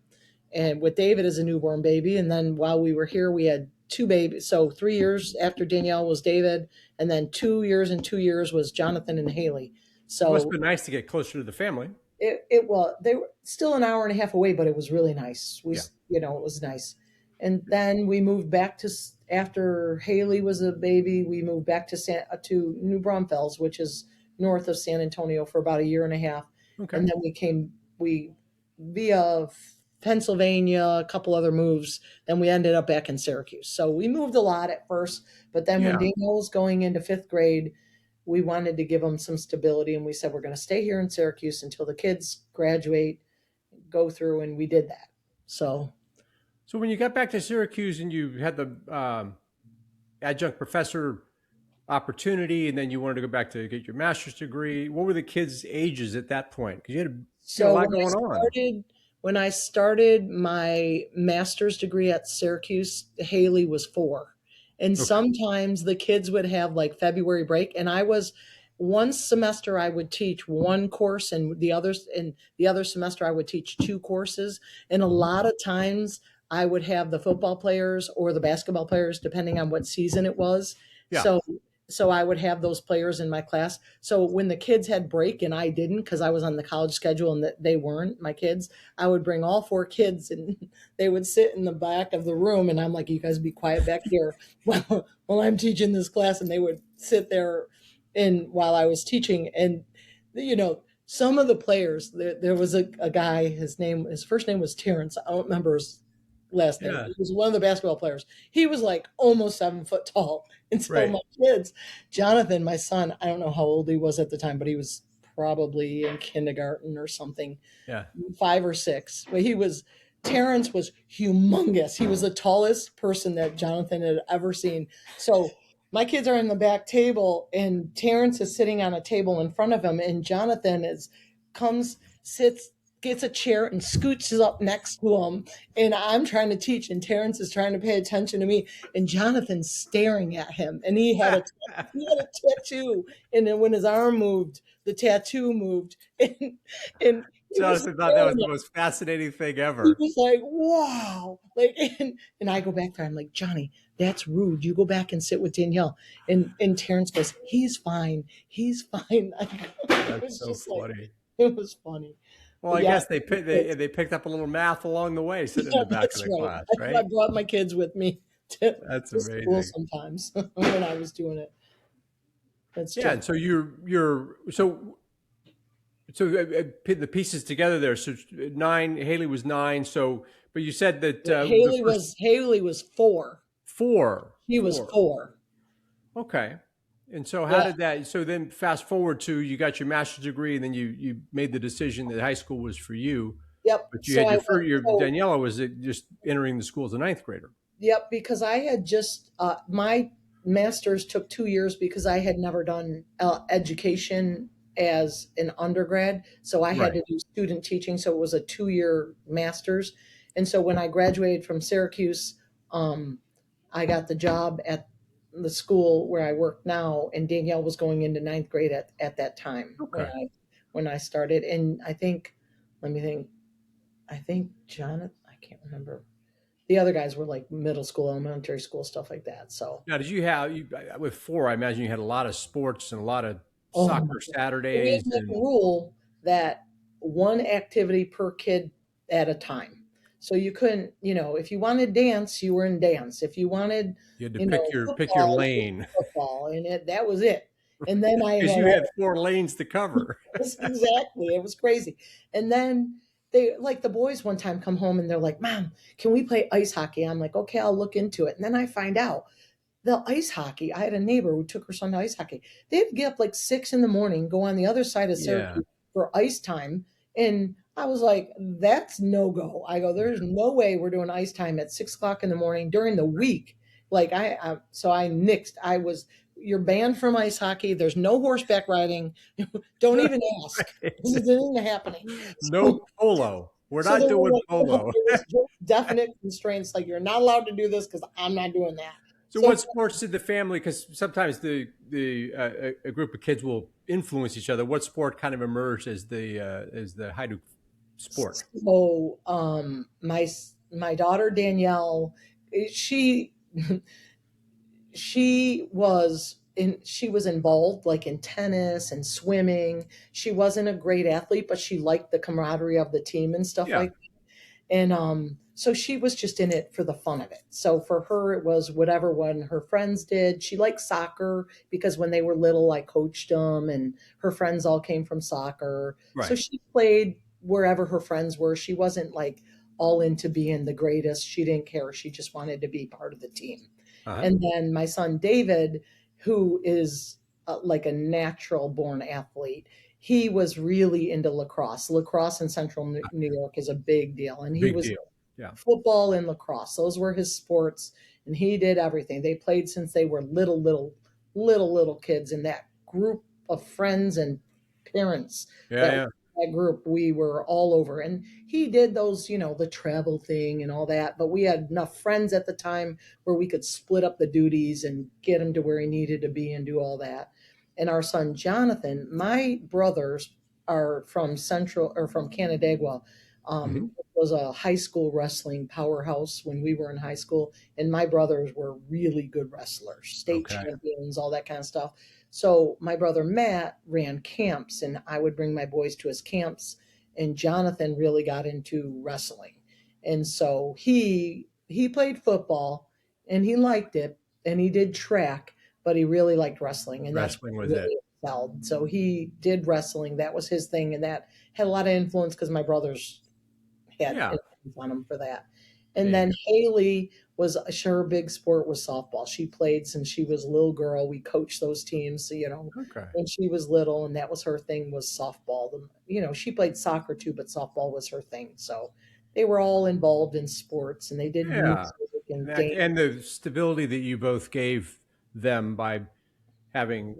and with David as a newborn baby. And then while we were here, we had two babies. So 3 years after Danielle was David, and then 2 years and 2 years was Jonathan and Haley. It must have So been nice to get closer to the family. it was, they were still an hour and a half away, but it was really nice. Yeah. It was nice. And then we moved back to, after Haley was a baby, we moved back to New Braunfels, which is north of San Antonio, for about a year and a half. Okay. And then we via Pennsylvania, a couple other moves, then we ended up back in Syracuse. So we moved a lot at first, but then when Yeah. Daniel was going into fifth grade, we wanted to give them some stability, and we said we're going to stay here in Syracuse until the kids graduate, go through, and we did that. So So when you got back to Syracuse and you had the adjunct professor opportunity, and then you wanted to go back to get your master's degree, what were the kids' ages at that point? Because you had a so lot going on. when I started my master's degree at Syracuse, Haley was 4. And Okay. sometimes the kids would have like February break, and I was, one semester I would teach one course, and the other semester I would teach 2 courses. And a Mhm. lot of times I would have the football players or the basketball players, depending on what season it was. Yeah. So I would have those players in my class. So when the kids had break and I didn't, because I was on the college schedule and they weren't my kids, I would bring all 4 kids, and they would sit in the back of the room, and I'm like, you guys be quiet back here while I'm teaching this class. And they would sit there while I was teaching. And some of the players, there was a guy, his first name was Terrence. I don't remember his last name. Yeah. He was one of the basketball players. He was like almost 7 foot tall. And so Right. my kids, Jonathan, my son, I don't know how old he was at the time, but he was probably in kindergarten or something, Yeah. 5 or 6. But Terrence was humongous. He was the tallest person that Jonathan had ever seen. So my kids are in the back table, and Terrence is sitting on a table in front of him, and Jonathan sits, gets a chair and scoots up next to him. And I'm trying to teach, and Terrence is trying to pay attention to me, and Jonathan's staring at him. And he had a tattoo, and then when his arm moved, the tattoo moved, and he was Jonathan thought that was staring the at, most fascinating thing he ever. was like, wow. Like, and I go back there, I'm like, Johnny, that's rude. You go back and sit with Danielle. And Terrence goes, he's fine. He's fine. It That's was so just like, funny. it was funny. Well, But I yeah, guess they picked up a little math along the way, sitting in yeah, the back of that's the right. class, I right? brought my kids with me That's to school amazing. sometimes when I was doing it. That's Yeah, Jeff. and so the pieces together there. So 9, Haley was 9. So, but you said that the first Haley was 4. four, He was four. 4. Okay. And so how Yeah. did that? So then fast forward to you got your master's degree, and then you made the decision that high school was for you. Yep. But you So had I went. your So Daniela was just entering the school as a ninth grader. yep, because I had just master's took 2 years because I had never done education as an undergrad. So I had Right. to do student teaching. So it was a 2-year master's. And so when I graduated from Syracuse, I got the job at the school where I work now, and Danielle was going into ninth grade at that time Okay. when I started. And I think, let me think, I think Jonathan, I can't remember. The other guys were like middle school, elementary school, stuff like that. So, Now, did you have with four? I imagine you had a lot of sports and a lot of oh my soccer God. We had Saturdays to make a and rule that one activity per kid at a time. So you couldn't, if you wanted dance, you were in dance. If you wanted, you had to pick your football, you lane were football, and that was it. And then I because had you had four lanes to cover. exactly. It was crazy. And then they like the boys one time come home and they're like, "Mom, can we play ice hockey?" I'm like, "Okay, I'll look into it." And then I find out the ice hockey. I had a neighbor who took her son to ice hockey. They had to get up like 6 in the morning, go on the other side of Yeah. Syracuse for ice time. And I was like, "That's no go." I go, "There's no way we're doing ice time at 6 o'clock in the morning during the week." Like so I nixed. You're banned from ice hockey. There's no horseback riding. Don't even ask. This isn't happening. No polo. We're So not there were doing like polo. there was just definite constraints, like you're not allowed to do this because I'm not doing that. So, So what sports did the family? Because sometimes a group of kids will influence each other. What sport kind of emerged as the Hajduk sport? my daughter Danielle, she she was involved like in tennis and swimming. She wasn't a great athlete, but she liked the camaraderie of the team and stuff Yeah. like that. And so she was just in it for the fun of it. So for her, it was whatever one her friends did. She liked soccer because when they were little, I coached them, and her friends all came from soccer. So Right. she played wherever her friends were. She wasn't like all into being the greatest. She didn't care. She just wanted to be part of the team. Uh-huh. And then my son David, who is like a natural born athlete, he was really into lacrosse. Lacrosse in central New York is a big deal. And he Big was deal. Yeah. football and lacrosse. Those were his sports. And he did everything. They played since they were little kids. And that group of friends and parents Yeah. that Yeah. that group, we were all over. And he did those, the travel thing and all that. But we had enough friends at the time where we could split up the duties and get him to where he needed to be and do all that. And our son Jonathan, my brothers are from Canandaigua. Hmm. Was a high school wrestling powerhouse when we were in high school, and my brothers were really good wrestlers, state Okay. champions, all that kind of stuff. So my brother Matt ran camps, and I would bring my boys to his camps. And Jonathan really got into wrestling, and so he played football, and he liked it, and he did track, but he really liked wrestling, and that's Wrestling was where he it. really excelled. So he did wrestling; that was his thing, and that had a lot of influence because my brothers had Yeah. influence on him for that. And There you then Haley was her big sport was softball. She played since she was a little girl. We coached those teams, so, go. Okay. when she was little, and that was her thing was softball. She played soccer too, but softball was her thing. So they were all involved in sports, and they did Yeah. music and And dance. and the stability that you both gave them by having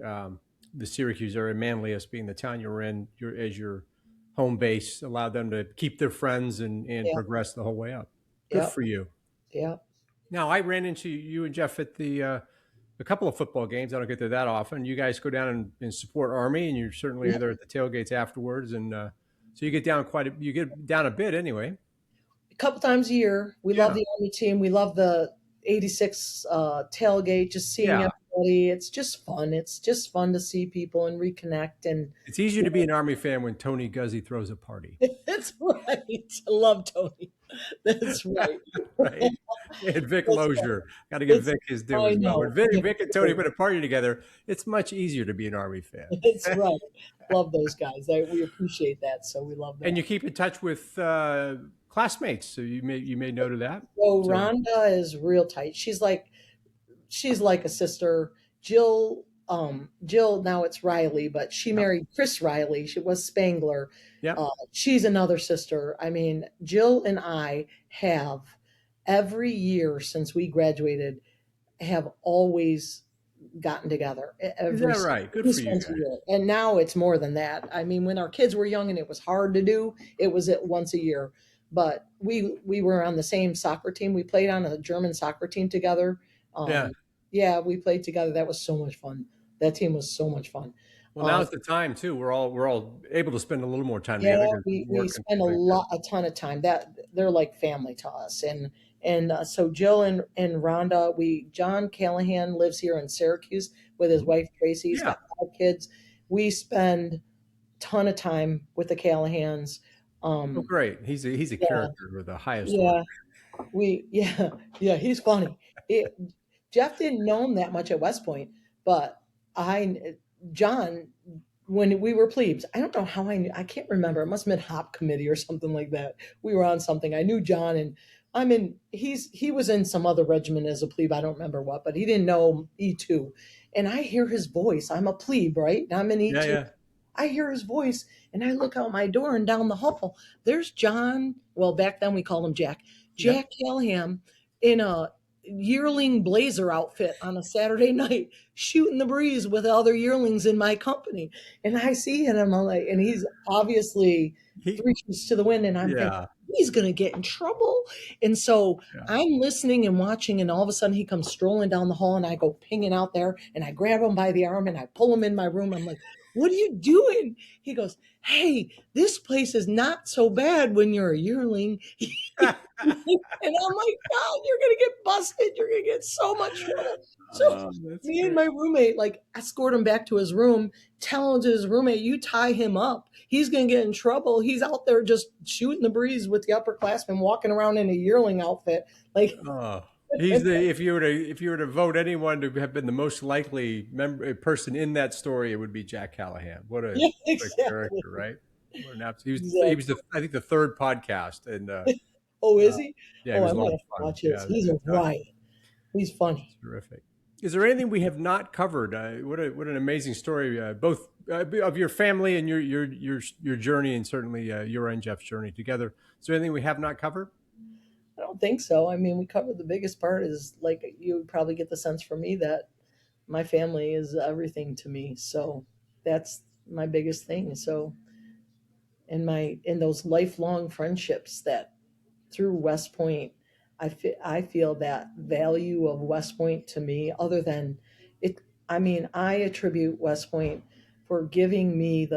the Syracuse or Manlius being the town you were in as your home base allowed them to keep their friends and Yeah, progress the whole way up. Good yep, for you. yep. Now I ran into you and Jeff at the a couple of football games. I don't get there that often. You guys go down and support Army, and you certainly are Yep. there at the tailgates afterwards, and so you get down you get down a bit anyway. A couple times a year. We love Yeah, the Army team. We love the 86 tailgate, just seeing yeah. everybody. It's just fun. It's just fun to see people and reconnect. And It's easier you to be an Army fan when Tony Guzzi throws a party. that's right. I love Tony. That's right. Right. And Vic That's right. Lozier. Got to give It's, Vic his due I as well. know. When Vic and Tony put a party together, it's much easier to be an Army fan. That's right. Love those guys. We appreciate that. So we love And that. you keep in touch with classmates. So you made note of that. So So Rhonda is real tight. She's like a sister. Jill, now it's Riley, but she yeah, married Chris Riley. She was Spangler. yeah. She's another sister. I mean, Jill and I have every year since we graduated have always gotten together Is that every right? at Good for least you once a guys. year. And now it's more than that. I mean, when our kids were young and it was hard to do, it was at once a year. But we were on the same soccer team. We played on a German soccer team together. Yeah. Yeah, we played together. That was so much fun. That team was so much fun. Well, Um, now's the time too. We're all able to spend a little more time Yeah, together because we work and spend things like that. a ton of time. That they're like family to us. And so Jill and Rhonda, we John Callahan lives here in Syracuse with his Mhm. wife Tracy. He's Yeah. got 5 kids. We spend ton of time with the Callahans. Oh, Um, great. He's a yeah, character with the highest order. yeah, yeah, yeah. He's funny. It, Jeff didn't know him that much at West Point, but John, when we were plebes, I don't know how I knew, I can't remember. It must have been Hop Committee or something like that. We were on something. I knew John, and he was in some other regiment as a plebe. I don't remember what, but he didn't know E2. And I hear his voice. I'm a plebe, right? And I'm in Yeah, E2. yeah, I hear his voice and I look out my door and down the hall, there's John. Well, back then we called him Jack. yeah. Jack Callahan in a yearling blazer outfit on a Saturday night, shooting the breeze with other yearlings in my company. And I see him, and I'm like, and he's obviously He, 3 sheets to the wind, and I'm thinking, yeah, he's going to get in trouble. And so yeah. I'm listening and watching, and all of a sudden he comes strolling down the hall, and I go pinging out there, and I grab him by the arm, and I pull him in my room. I'm like, what are you doing? He goes, hey, this place is not so bad when you're a yearling. And I'm like, God, you're gonna get busted. You're gonna get so much trouble. So Oh, that's me and great. my roommate like escort him back to his room, tell him to his roommate, you tie him up. He's gonna get in trouble. He's out there just shooting the breeze with the upperclassmen walking around in a yearling outfit. Like Oh, he's the if you were to vote anyone to have been the most likely person in that story, it would be Jack Callahan. yeah, What a exactly. character, right? What an absolute, he was Exactly. the I think the third podcast, and Oh, is he? yeah, it Oh, was I a might lot have of to fun. watch Yeah, his. it was a He's a good time. riot. He's funny. Terrific. Is there anything we have not covered? What an amazing story, both of your family and your journey, and certainly your and Jeff's journey together. Is there anything we have not covered? I don't think so. I mean, we covered the biggest part is like you would probably get the sense from me that my family is everything to me. So that's my biggest thing. So in those lifelong friendships that through West Point, I feel that value of West Point to me, other than it, I mean, I attribute West Point for giving me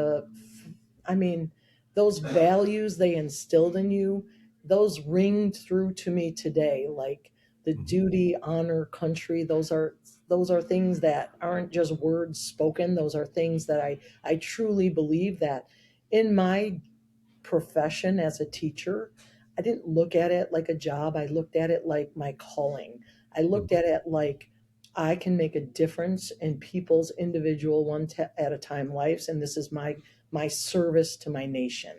I mean, those values they instilled in you, those ring through to me today, like the Mhm. duty, honor, country. Those are things that aren't just words spoken. Those are things that I truly believe that in my profession as a teacher, I didn't look at it like a job. I looked at it like my calling. I looked Mhm. at it like I can make a difference in people's individual at a time lives, and this is my service to my nation.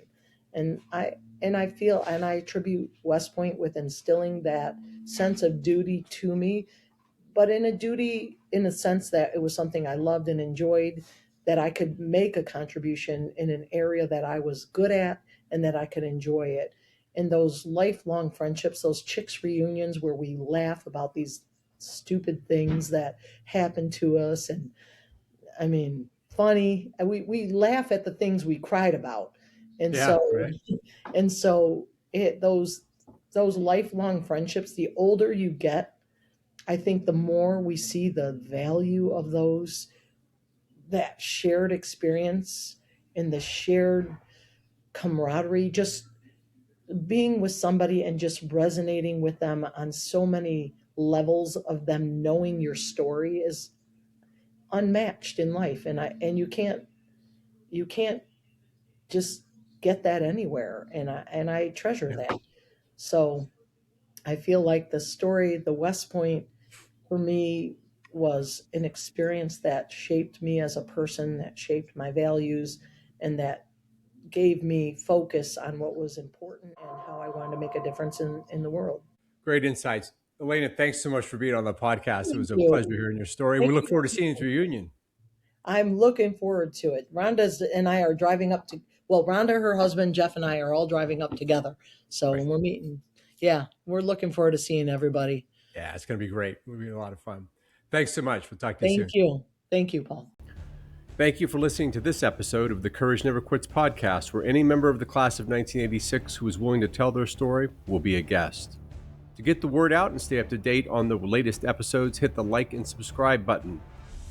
And I feel and I attribute West Point with instilling that sense of duty to me, but in a duty in a sense that it was something I loved and enjoyed, that I could make a contribution in an area that I was good at and that I could enjoy it. And those lifelong friendships, those chicks reunions where we laugh about these stupid things that happen to us, and I mean funny, we laugh at the things we cried about. And Yeah, so right. and so those lifelong friendships, the older you get, I think the more we see the value of that shared experience and the shared camaraderie, just being with somebody and just resonating with them on so many levels of them knowing your story is unmatched in life. And you can't just get that anywhere. And I treasure Yeah. that. So I feel like the West Point for me was an experience that shaped me as a person, that shaped my values, and that gave me focus on what was important and how I wanted to make a difference in the world. Great insights. Elena, thanks so much for being on the podcast. It Thank was a pleasure you. hearing your story. We Thank look you. forward to seeing you at the reunion. I'm looking forward to it. Rhonda and I are driving up to, well, Rhonda, her husband, Jeff, and I are all driving up together. So Great. when we're meeting, yeah, we're looking forward to seeing everybody. Yeah, it's going to be great. It'll be a lot of fun. Thanks so much. We'll talk to you soon. Thank you. Thank you, Paul. Thank you for listening to this episode of the Courage Never Quits podcast, where any member of the class of 1986 who is willing to tell their story will be a guest. To get the word out and stay up to date on the latest episodes, hit the like and subscribe button.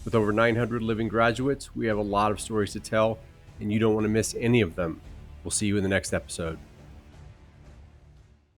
With over 900 living graduates, we have a lot of stories to tell, and you don't want to miss any of them. We'll see you in the next episode.